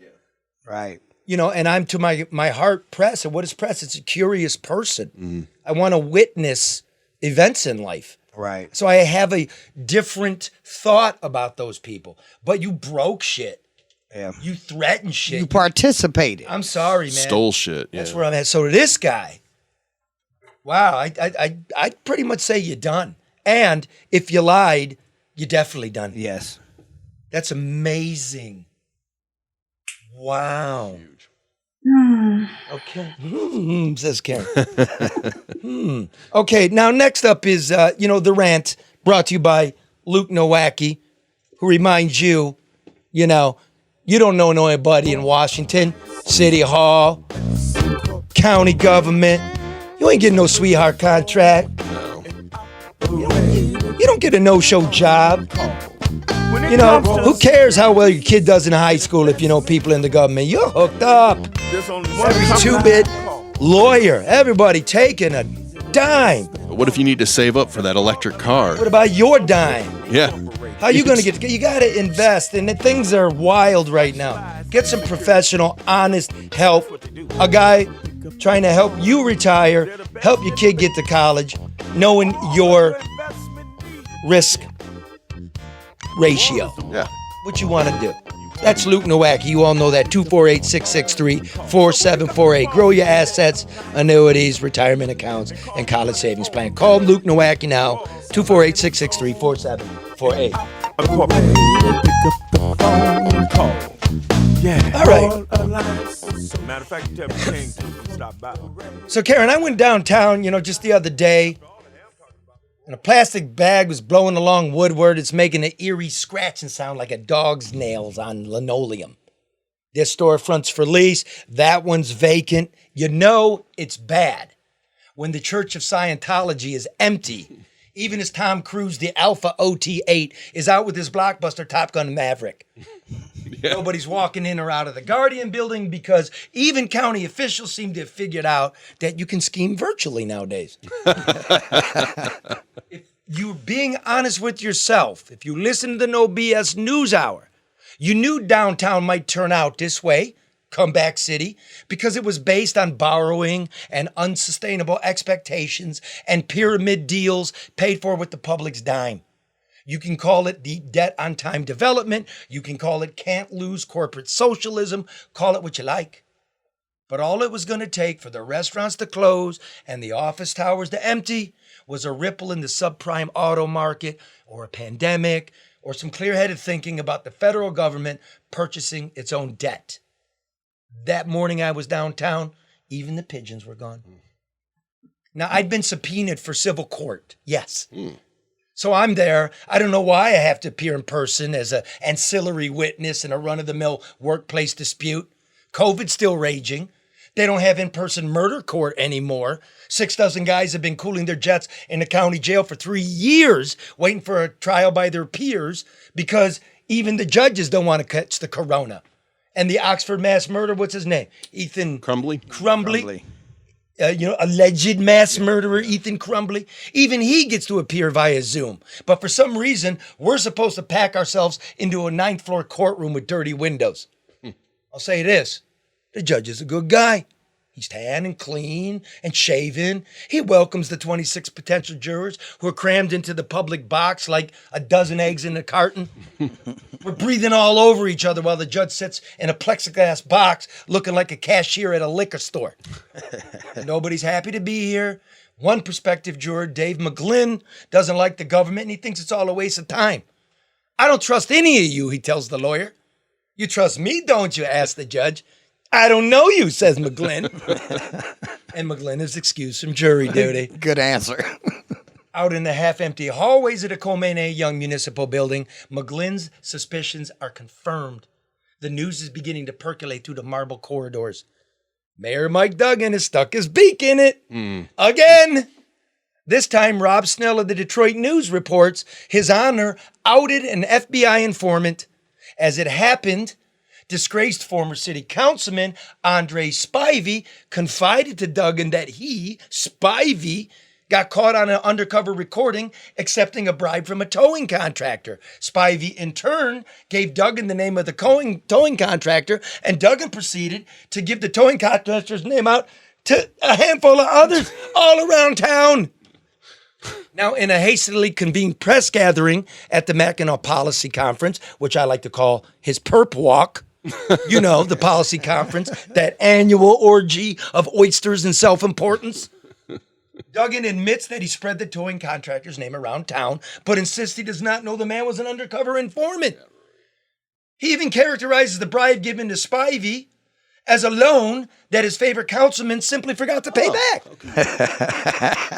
Right. And I'm to my heart press. And what is press? It's a curious person. Mm-hmm. I want to witness events in life. Right. So I have a different thought about those people. But you broke shit. Yeah. You threatened shit. You participated. I'm sorry, man. Stole shit. Yeah. That's where I'm at. So this guy, wow, I'd pretty much say you're done. And if you lied, you're definitely done. Yes. That's amazing. Wow. Okay. Says Karen. Okay, now next up is, the rant brought to you by Luke Nowacki, who reminds you, you don't know nobody in Washington, City Hall, county government. You ain't getting no sweetheart contract. You don't get a no-show job. You know, who cares how well your kid does in high school if you know people in the government? You're hooked up. Every two-bit lawyer, everybody taking a dime. But what if you need to save up for that electric car? What about your dime? Yeah. How you gonna get? You gotta invest, and things are wild right now. Get some professional, honest help. A guy trying to help you retire, help your kid get to college, knowing your risk ratio. Yeah. What you want to do. That's Luke Nowacki. You all know that. 248-663-4748. Grow your assets, annuities, retirement accounts, and college savings plan. Call Luke Nowacki now. 248-663-4748. All right. Matter of fact, tell me King to stop by. So, Karen, I went downtown, just the other day, and a plastic bag was blowing along Woodward. It's making an eerie scratching sound like a dog's nails on linoleum. This storefront's for lease. That one's vacant. You know it's bad when the Church of Scientology is empty, even as Tom Cruise, the Alpha OT-8, is out with his blockbuster Top Gun Maverick. Yeah. Nobody's walking in or out of the Guardian building because even county officials seem to have figured out that you can scheme virtually nowadays. If you're being honest with yourself, if you listen to the No BS News Hour, you knew downtown might turn out this way, comeback city, because it was based on borrowing and unsustainable expectations and pyramid deals paid for with the public's dime. You can call it the debt on time development. You can call it can't lose corporate socialism. Call it what you like. But all it was going to take for the restaurants to close and the office towers to empty was a ripple in the subprime auto market or a pandemic or some clear-headed thinking about the federal government purchasing its own debt. That morning I was downtown, even the pigeons were gone. Now, I'd been subpoenaed for civil court, yes. So I'm there. I don't know why I have to appear in person as an ancillary witness in a run-of-the-mill workplace dispute. COVID's still raging. They don't have in-person murder court anymore. 6 dozen guys have been cooling their jets in the county jail for 3 years, waiting for a trial by their peers because even the judges don't want to catch the corona. And the Oxford mass murderer, what's his name? Ethan Crumbly. Alleged mass murderer Ethan Crumbly. Even he gets to appear via Zoom. But for some reason, we're supposed to pack ourselves into a 9th floor courtroom with dirty windows. I'll say this. The judge is a good guy. He's tan and clean and shaven. He welcomes the 26 potential jurors who are crammed into the public box like a dozen eggs in a carton. We're breathing all over each other while the judge sits in a plexiglass box looking like a cashier at a liquor store. Nobody's happy to be here. One prospective juror, Dave McGlynn, doesn't like the government and he thinks it's all a waste of time. I don't trust any of you, he tells the lawyer. You trust me, don't you? Asks the judge. I don't know you, says McGlynn. And McGlynn is excused from jury duty. Good answer. Out in the half-empty hallways of the Komene Young Municipal Building, McGlynn's suspicions are confirmed. The news is beginning to percolate through the marble corridors. Mayor Mike Duggan has stuck his beak in it. Again. This time, Rob Snell of the Detroit News reports His Honor outed an FBI informant. As it happened, disgraced former city councilman Andre Spivey confided to Duggan that he, Spivey, got caught on an undercover recording accepting a bribe from a towing contractor. Spivey, in turn, gave Duggan the name of the towing contractor, and Duggan proceeded to give the towing contractor's name out to a handful of others all around town. Now, in a hastily convened press gathering at the Mackinac Policy Conference, which I like to call his perp walk, you know, the policy conference, that annual orgy of oysters and self-importance. Duggan admits that he spread the towing contractor's name around town, but insists he does not know the man was an undercover informant. He even characterizes the bribe given to Spivey as a loan that his favorite councilman simply forgot to pay back. Okay.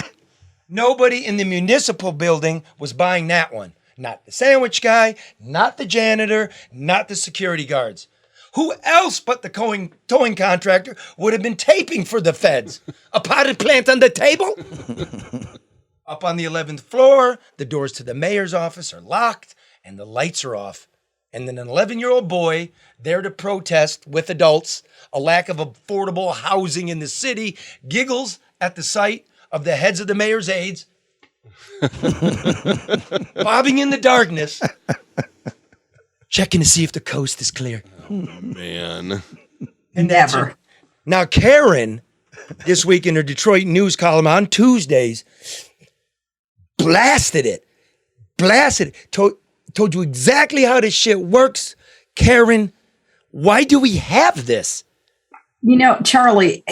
Nobody in the municipal building was buying that one. Not the sandwich guy, not the janitor, not the security guards. Who else but the towing contractor would have been taping for the feds? A potted plant on the table? Up on the 11th floor, the doors to the mayor's office are locked and the lights are off. And then an 11-year-old boy there to protest with adults a lack of affordable housing in the city giggles at the sight of the heads of the mayor's aides bobbing in the darkness, checking to see if the coast is clear. Oh, man. And never. Now, Karen, this week in her Detroit News column on Tuesdays, blasted it. Told you exactly how this shit works. Karen, why do we have this? You know, Charlie,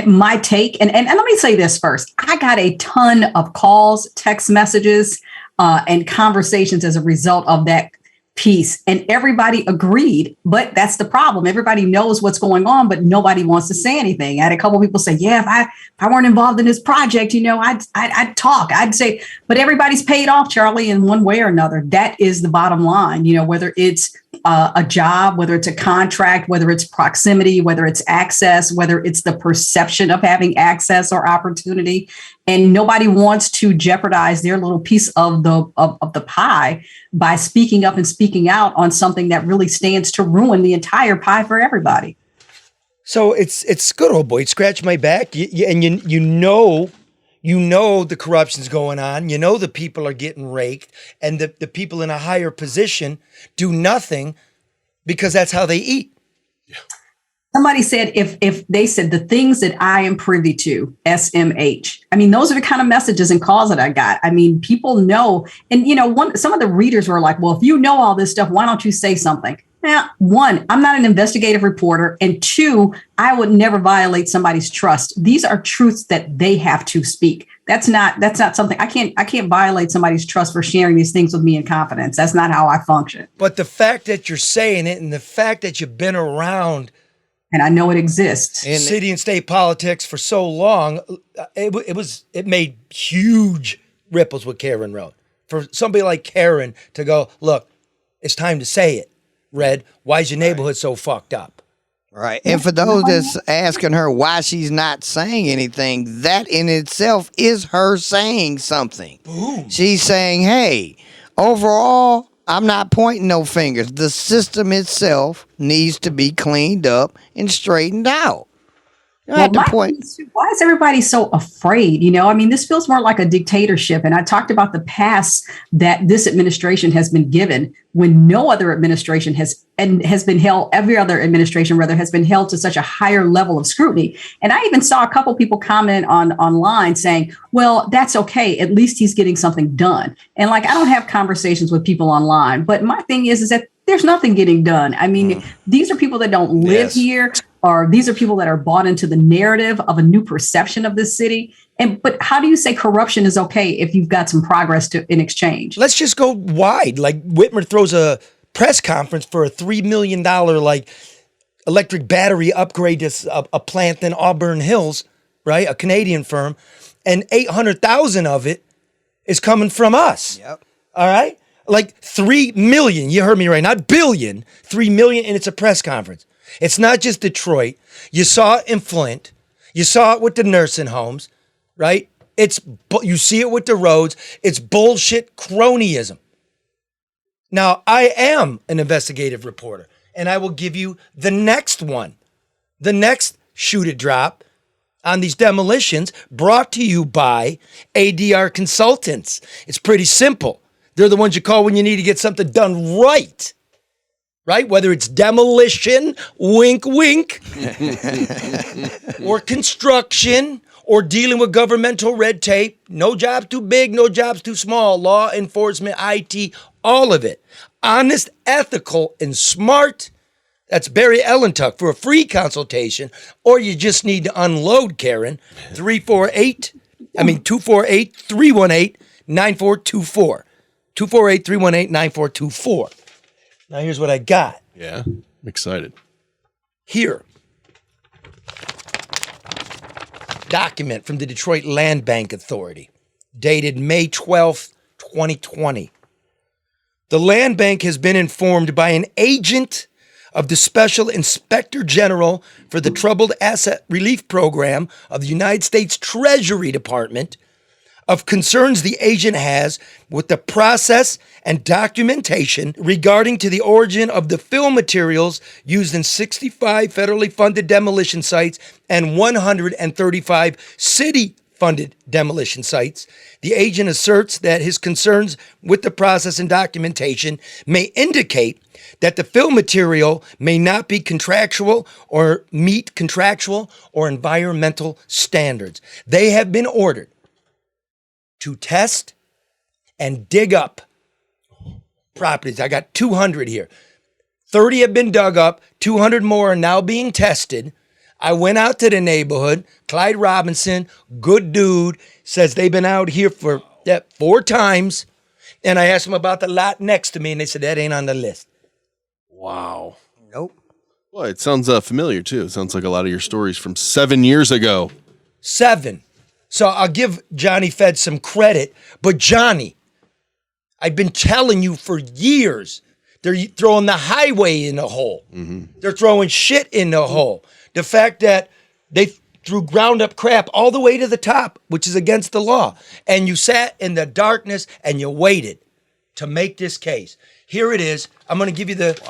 my take, and let me say this first. I got a ton of calls, text messages, and conversations as a result of that piece, and everybody agreed. But that's the problem. Everybody knows what's going on, but nobody wants to say anything. I had a couple of people say, yeah, if I weren't involved in this project, you know, I'd talk. I'd say, but everybody's paid off, Charlie, in one way or another. That is the bottom line. You know, whether it's a job, whether it's a contract, whether it's proximity, whether it's access, whether it's the perception of having access or opportunity. And nobody wants to jeopardize their little piece of the pie by speaking up and speaking out on something that really stands to ruin the entire pie for everybody. So it's good, old boy. Scratch my back. You know the corruption's going on. You know the people are getting raked, and the people in a higher position do nothing because that's how they eat. Yeah. Somebody said if they said the things that I am privy to, SMH. I mean, those are the kind of messages and calls that I got. I mean, people know, and you know, some of the readers were like, well, if you know all this stuff, why don't you say something? Now, one, I'm not an investigative reporter, and two, I would never violate somebody's trust. These are truths that they have to speak. That's not something I can't violate somebody's trust for sharing these things with me in confidence. That's not how I function. But the fact that you're saying it, and the fact that you've been around, and I know it exists in city and state politics for so long, it made huge ripples what Karen wrote. For somebody like Karen to go, look, it's time to say it. Red, why is your neighborhood so fucked up? Right. And for those that's asking her why she's not saying anything, that in itself is her saying something. Ooh. She's saying, hey, overall, I'm not pointing no fingers. The system itself needs to be cleaned up and straightened out. Well, why is everybody so afraid? You know, I mean, this feels more like a dictatorship. And I talked about the past that this administration has been given when no other administration has been held, every other administration rather has been held to such a higher level of scrutiny. And I even saw a couple people comment online saying, well, that's okay. At least he's getting something done. And like, I don't have conversations with people online, but my thing is that there's nothing getting done. I mean, these are people that don't live here. Or these are people that are bought into the narrative of a new perception of this city. But how do you say corruption is okay if you've got some progress in exchange? Let's just go wide. Like Whitmer throws a press conference for a $3 million like electric battery upgrade to a plant in Auburn Hills, right? A Canadian firm, and 800,000 of it is coming from us. Yep. All right, like 3 million. You heard me right, not billion. 3 million, and it's a press conference. It's not just Detroit. You saw it in Flint. You saw it with the nursing homes, right? You see it with the roads. It's bullshit cronyism. Now, I am an investigative reporter, and I will give you the next one. The next shoot it drop on these demolitions brought to you by ADR Consultants. It's pretty simple. They're the ones you call when you need to get something done right. Right? Whether it's demolition, wink, wink, or construction, or dealing with governmental red tape. No job's too big, no job's too small. Law enforcement, IT, all of it. Honest, ethical, and smart. That's Barry Ellentuck for a free consultation, or you just need to unload, Karen. 248-318-9424. 248-318-9424. Now, here's what I got. Yeah, I'm excited. Here. Document from the Detroit Land Bank Authority, dated May 12th, 2020. The Land Bank has been informed by an agent of the Special Inspector General for the Troubled Asset Relief Program of the United States Treasury Department of concerns the agent has with the process and documentation regarding to the origin of the fill materials used in 65 federally funded demolition sites and 135 city-funded demolition sites. The agent asserts that his concerns with the process and documentation may indicate that the fill material may not be contractual or meet contractual or environmental standards. They have been ordered to test and dig up properties. I got 200 here. 30 have been dug up. 200 more are now being tested. I went out to the neighborhood. Clyde Robinson, good dude, says they've been out here for 4 times. And I asked them about the lot next to me, and they said that ain't on the list. Wow. Nope. Well, it sounds familiar, too. It sounds like a lot of your stories from 7 years ago. 7. So I'll give Johnny Fed some credit, but Johnny, I've been telling you for years, they're throwing the highway in the hole. Mm-hmm. They're throwing shit in the hole. The fact that they threw ground up crap all the way to the top, which is against the law. And you sat in the darkness and you waited to make this case. Here it is. I'm going to give you the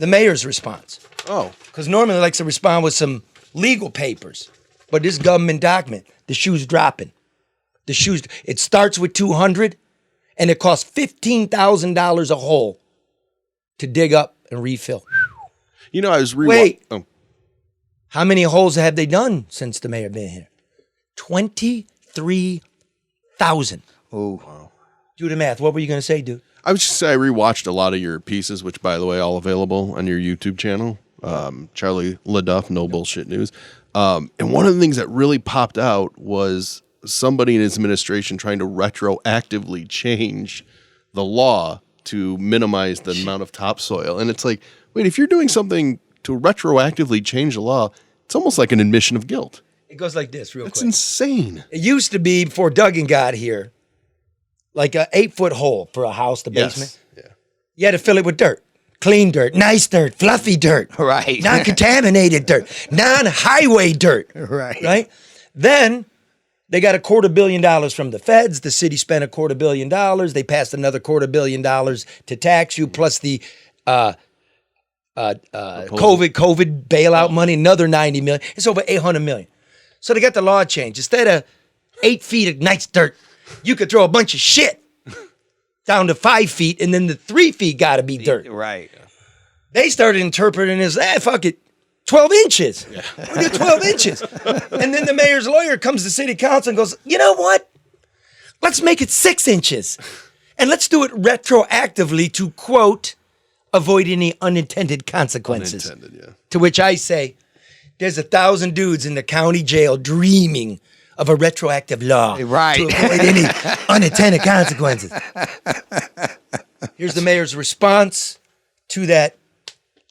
mayor's response. Oh. Because normally he likes to respond with some legal papers. But this government document, the shoe's dropping. It starts with 200 and it costs $15,000 a hole to dig up and refill. You know, I was Wait. How many holes have they done since the mayor been here? 23,000. Oh, wow. Do the math. What were you going to say, dude? I was just saying, I rewatched a lot of your pieces, which, by the way, all available on your YouTube channel. Charlie LeDuff, No Bullshit News. And one of the things that really popped out was somebody in his administration trying to retroactively change the law to minimize the amount of topsoil. And it's like, wait, if you're doing something to retroactively change the law, it's almost like an admission of guilt. It goes like this, real That's quick. insane. It used to be, before Duggan got here, like an 8-foot hole for a house, the basement. Yes. Yeah. You had to fill it with dirt. Clean dirt, nice dirt, fluffy dirt. Right. Non-contaminated dirt, non-highway dirt. Right. Right? Then they got $250 million from the feds. The city spent $250 million. They passed another $250 million to tax you, plus the COVID bailout money, another $90 million. It's over $800 million. So they got the law changed. Instead of 8 feet of nice dirt, you could throw a bunch of shit down to 5 feet, and then the 3 feet got to be dirt. Right. They started interpreting as, fuck it, 12 inches. We do 12 inches. And then the mayor's lawyer comes to city council and goes, you know what? Let's make it 6 inches. And let's do it retroactively to, quote, avoid any unintended consequences. To which I say, there's 1,000 dudes in the county jail dreaming of a retroactive law to avoid any unintended consequences. Here's the mayor's response to that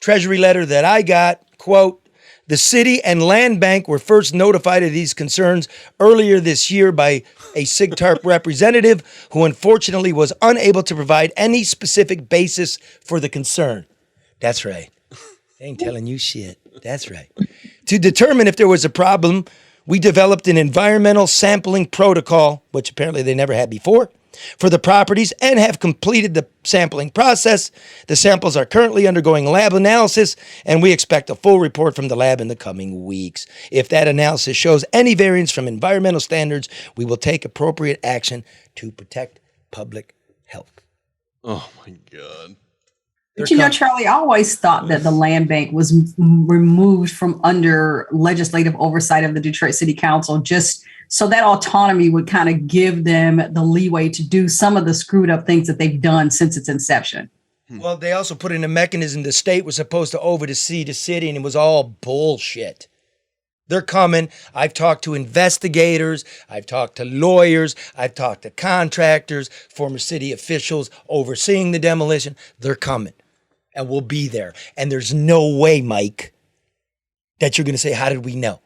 Treasury letter that I got. Quote, the city and land bank were first notified of these concerns earlier this year by a SIGTARP representative who unfortunately was unable to provide any specific basis for the concern. That's right. They ain't telling you shit. That's right. To determine if there was a problem, we developed an environmental sampling protocol, which apparently they never had before, for the properties and have completed the sampling process. The samples are currently undergoing lab analysis, and we expect a full report from the lab in the coming weeks. If that analysis shows any variance from environmental standards, we will take appropriate action to protect public health. Oh, my God. But you know, Charlie, I always thought that the land bank was removed from under legislative oversight of the Detroit City Council, just so that autonomy would kind of give them the leeway to do some of the screwed up things that they've done since its inception. Well, they also put in a mechanism the state was supposed to oversee the city, and it was all bullshit. They're coming. I've talked to investigators. I've talked to lawyers. I've talked to contractors, former city officials overseeing the demolition. They're coming. And we'll be there. And there's no way, Mike, that you're going to say, how did we know?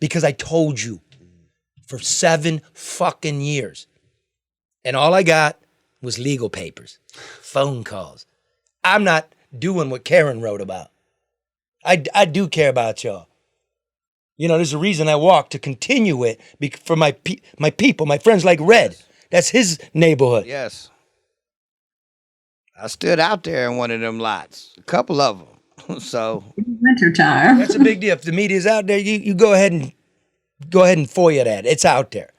Because I told you for 7 fucking years. And all I got was legal papers, phone calls. I'm not doing what Karen wrote about. I do care about y'all. You know, there's a reason I walk to continue it for my people, my friends like Red. That's his neighborhood. Yes. I stood out there in one of them lots, a couple of them. So Wintertime. that's a big deal. If the media's out there, you go ahead and FOIA that. It's out there.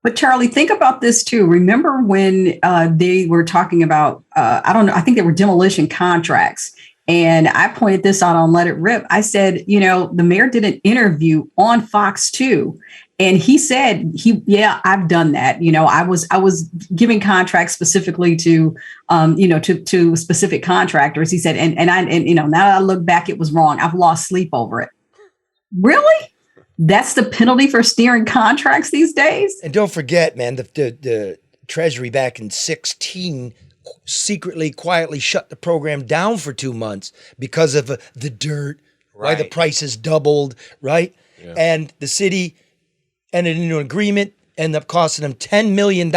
But Charlie, think about this too. Remember when they were talking about, I don't know, I think they were demolition contracts. And I pointed this out on Let It Rip. I said, you know, the mayor did an interview on Fox 2. And he said, I've done that. You know, I was giving contracts specifically to, to specific contractors. He said, and now that I look back, it was wrong. I've lost sleep over it. Really? That's the penalty for steering contracts these days? And don't forget, man, the Treasury back in 2016 secretly, quietly shut the program down for 2 months because of the dirt, why the prices doubled, right? Yeah. And the city entered into an agreement, ended up costing them $10 million.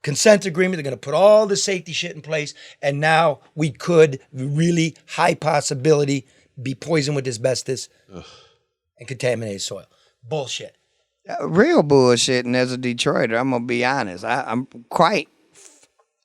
Consent agreement, they're going to put all the safety shit in place, and now we could, really high possibility, be poisoned with asbestos and contaminated soil. Bullshit. Real bullshit, and as a Detroiter, I'm going to be honest, I'm quite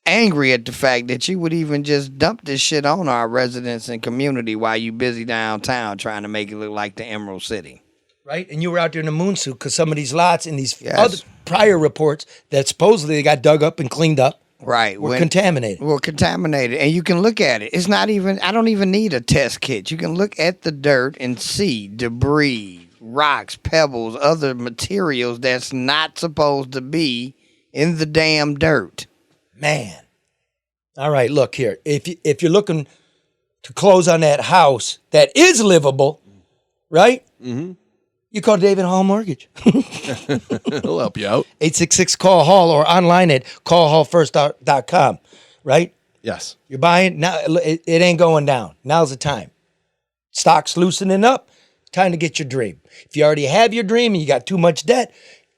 angry at the fact that you would even just dump this shit on our residents and community while you busy downtown trying to make it look like the Emerald City. Right? And you were out there in the moon suit because some of these lots in these other prior reports that supposedly they got dug up and cleaned up were contaminated. Were contaminated. And you can look at it. It's not even, I don't even need a test kit. You can look at the dirt and see debris, rocks, pebbles, other materials that's not supposed to be in the damn dirt. Man. All right, look here. If you're looking to close on that house that is livable, right? Mm-hmm. You call David Hall Mortgage. He'll help you out. 866-CALL-HALL or online at callhallfirst.com, right? Yes. You're buying, now it ain't going down. Now's the time. Stock's loosening up. Time to get your dream. If you already have your dream and you got too much debt,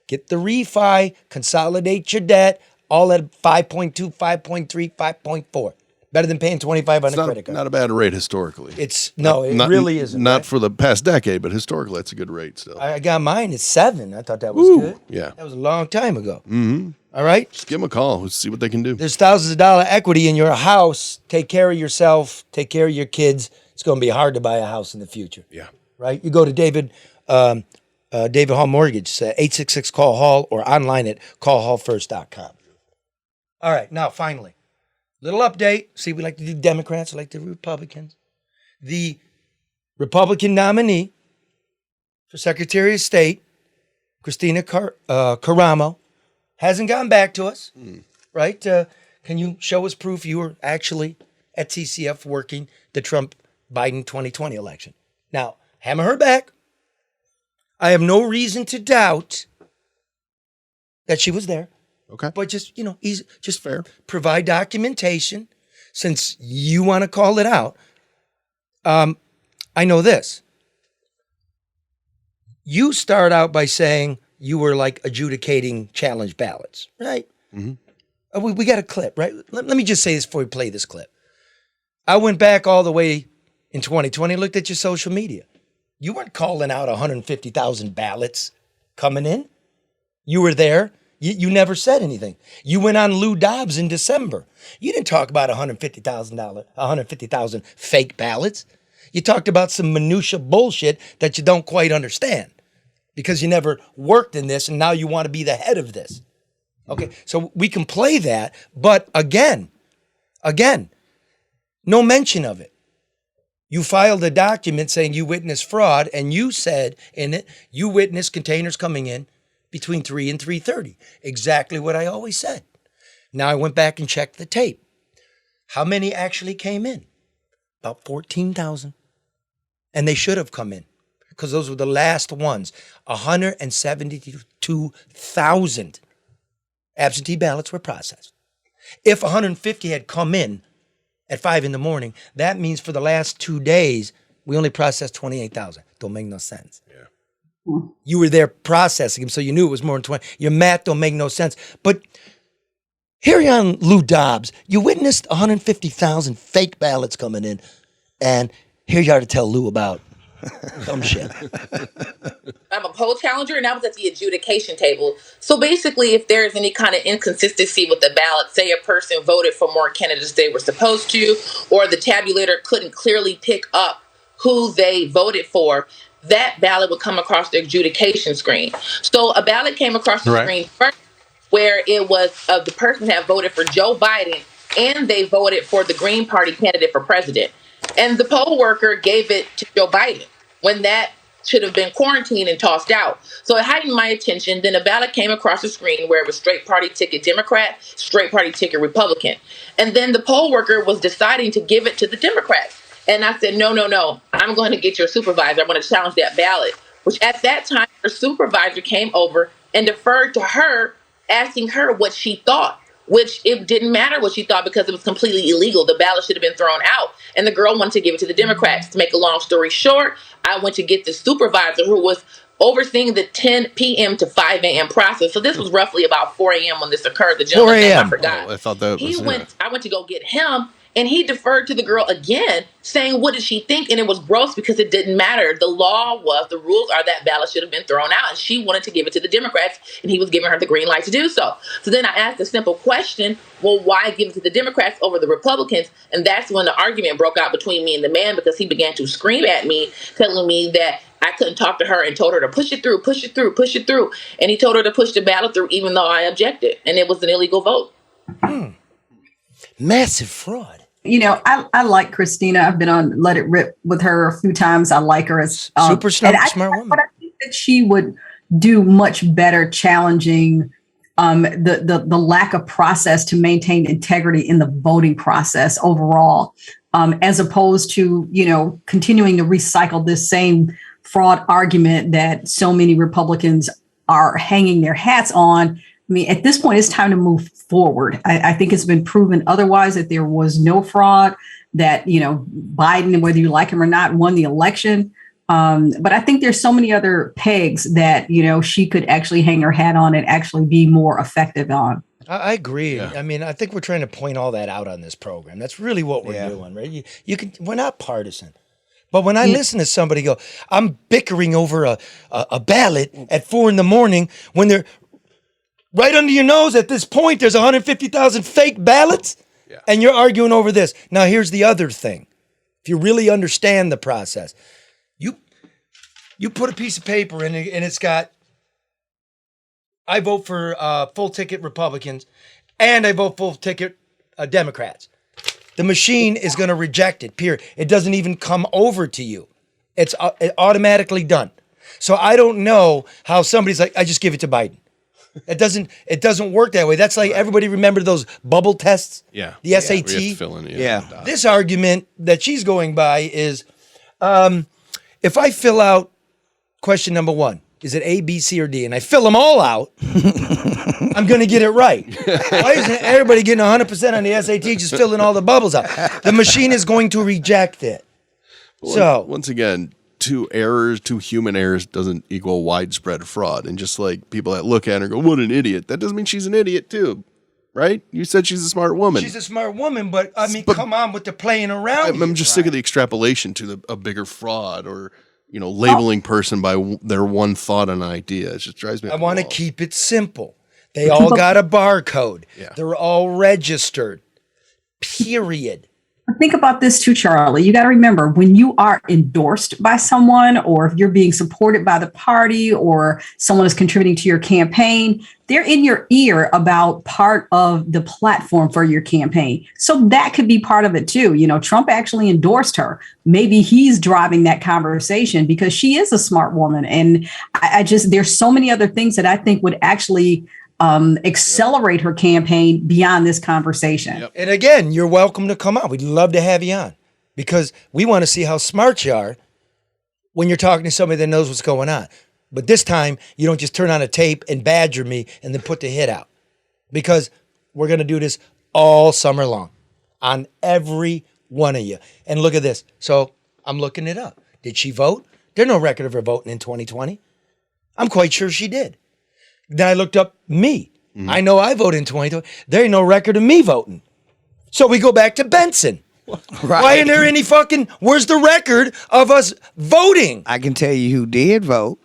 get the refi, consolidate your debt, all at 5.2, 5.3, 5.4. Better than paying $25 on a credit card. Not a bad rate historically. It really isn't. Not for the past decade, but historically, that's a good rate still. I got mine at 7. I thought that was good. Yeah. That was a long time ago. Mm-hmm. All right? Just give them a call. Let's see what they can do. There's thousands of dollars equity in your house. Take care of yourself. Take care of your kids. It's going to be hard to buy a house in the future. Yeah. Right? You go to David Hall Mortgage, 866-CALL-HALL or online at callhallfirst.com. All right. Now, finally. Little update. See, we like to do Democrats, we like to do Republicans. The Republican nominee for Secretary of State, Christina Caramo, hasn't gotten back to us, right? Can you show us proof you were actually at TCF working the Trump-Biden 2020 election? Now, haven't heard back. I have no reason to doubt that she was there. Okay. But just fair. Provide documentation since you want to call it out. I know this. You start out by saying you were like adjudicating challenge ballots, right? Mm-hmm. We got a clip, right? Let me just say this before we play this clip. I went back all the way in 2020 and looked at your social media. You weren't calling out 150,000 ballots coming in. You were there. You never said anything. You went on Lou Dobbs in December. You didn't talk about 150,000 fake ballots. You talked about some minutia bullshit that you don't quite understand because you never worked in this and now you want to be the head of this. Okay, so we can play that, but again, no mention of it. You filed a document saying you witnessed fraud and you said in it, you witnessed containers coming in between 3 and 3:30. Exactly what I always said. Now I went back and checked the tape. How many actually came in? About 14,000. And they should have come in because those were the last ones. 172,000 absentee ballots were processed. If 150 had come in at 5 in the morning, that means for the last 2 days, we only processed 28,000. Don't make no sense. Yeah. You were there processing them, so you knew it was more than 20. Your math don't make no sense. But here you're on Lou Dobbs. You witnessed 150,000 fake ballots coming in, and Here you are to tell Lou about dumb shit. I'm a poll challenger, and I was at the adjudication table. So basically, if there's any kind of inconsistency with the ballot, say a person voted for more candidates they were supposed to, or the tabulator couldn't clearly pick up who they voted for, that ballot would come across the adjudication screen. So a ballot came across the screen first where it was the person that voted for Joe Biden, and they voted for the Green Party candidate for president. And the poll worker gave it to Joe Biden when that should have been quarantined and tossed out. So it heightened my attention. Then a ballot came across the screen where it was straight party ticket Democrat, straight party ticket Republican. And then the poll worker was deciding to give it to the Democrats. And I said, no, I'm going to get your supervisor. I'm going to challenge that ballot, which at that time, her supervisor came over and deferred to her, asking her what she thought, which it didn't matter what she thought because it was completely illegal. The ballot should have been thrown out. And the girl wanted to give it to the Democrats. To make a long story short, I went to get the supervisor who was overseeing the 10 p.m. to 5 a.m. process. So this was roughly about 4 a.m. when this occurred. The gentleman's name I forgot. Oh, I thought that was. I went to go get him, and he deferred to the girl again, saying, what did she think? And it was gross because it didn't matter. The rules are that ballot should have been thrown out, and she wanted to give it to the Democrats, and he was giving her the green light to do so. So then I asked a simple question, well, why give it to the Democrats over the Republicans? And that's when the argument broke out between me and the man, because he began to scream at me, telling me that I couldn't talk to her, and told her to push it through. And he told her to push the ballot through even though I objected, and it was an illegal vote. Massive fraud. You know, I like Christina. I've been on Let It Rip with her a few times. I like her as super smart woman. But I think that she would do much better challenging the lack of process to maintain integrity in the voting process overall, as opposed to, you know, continuing to recycle this same fraud argument that so many Republicans are hanging their hats on. I mean, at this point, it's time to move forward. I think it's been proven otherwise, that there was no fraud, that, you know, Biden, whether you like him or not, won the election. But I think there's so many other pegs that, you know, she could actually hang her hat on and actually be more effective on. I agree. Yeah. I mean, I think we're trying to point all that out on this program. That's really what we're doing, right? We're not partisan. But when I listen to somebody go, I'm bickering over a ballot at 4 a.m. when they're right under your nose at this point, there's 150,000 fake ballots, and you're arguing over this. Now, here's the other thing. If you really understand the process, you put a piece of paper in it, and it's got, I vote for full ticket Republicans, and I vote full ticket Democrats. The machine is going to reject it, period. It doesn't even come over to you. It's automatically done. So I don't know how somebody's like, I just give it to Biden. It doesn't work that way. That's like, everybody remember those bubble tests? Yeah. The SAT? Yeah. This argument that she's going by is, if I fill out question number 1, is it A, B, C, or D? And I fill them all out, I'm going to get it right. Why isn't everybody getting 100% on the SAT, just filling all the bubbles out? The machine is going to reject it. So once again, two human errors doesn't equal widespread fraud. And just like people that look at her and go, what an idiot. That doesn't mean she's an idiot too, right? You said she's a smart woman. She's a smart woman, but I mean, come on with the playing around. I'm just sick of the extrapolation to a bigger fraud, or, you know, labeling person by their one thought and idea. It just drives me up. I want to keep it simple. They all got a barcode. Yeah. They're all registered. Period. Think about this too, Charlie. You got to remember, when you are endorsed by someone, or if you're being supported by the party, or someone is contributing to your campaign, they're in your ear about part of the platform for your campaign. So that could be part of it too. You know, Trump actually endorsed her. Maybe he's driving that conversation because she is a smart woman. And there's so many other things that I think would actually accelerate her campaign beyond this conversation. Yep. And again, you're welcome to come on. We'd love to have you on, because we want to see how smart you are when you're talking to somebody that knows what's going on. But this time, you don't just turn on a tape and badger me and then put the hit out, because we're going to do this all summer long on every one of you. And look at this. So I'm looking it up. Did she vote? There's no record of her voting in 2020. I'm quite sure she did. Then I looked up me. I know I voted in 2020. There ain't no record of me voting. So we go back to Benson. Why isn't there any fucking? Where's the record of us voting? I can tell you who did vote.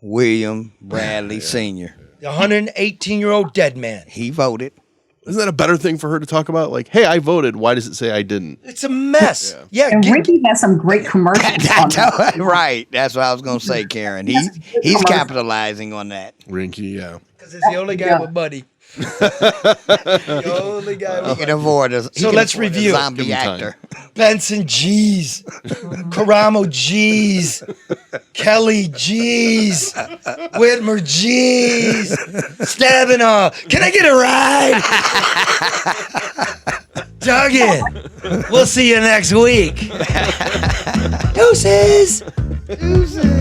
William Bradley Sr. The 118-year-old dead man. He voted. Isn't that a better thing for her to talk about? Like, hey, I voted. Why does it say I didn't? It's a mess. Yeah, and Ricky has some great commercials. on that. Right. That's what I was gonna say, Karen. He's capitalizing on that. Rinky, yeah. Because it's the only guy with money. The only guy with He can avoid us. So let's review. Zombie actor. Benson G's. Karamo G's. Kelly G's. Whitmer G's. Stabenow. Can I get a ride? Duggan. We'll see you next week. Deuces. Deuces.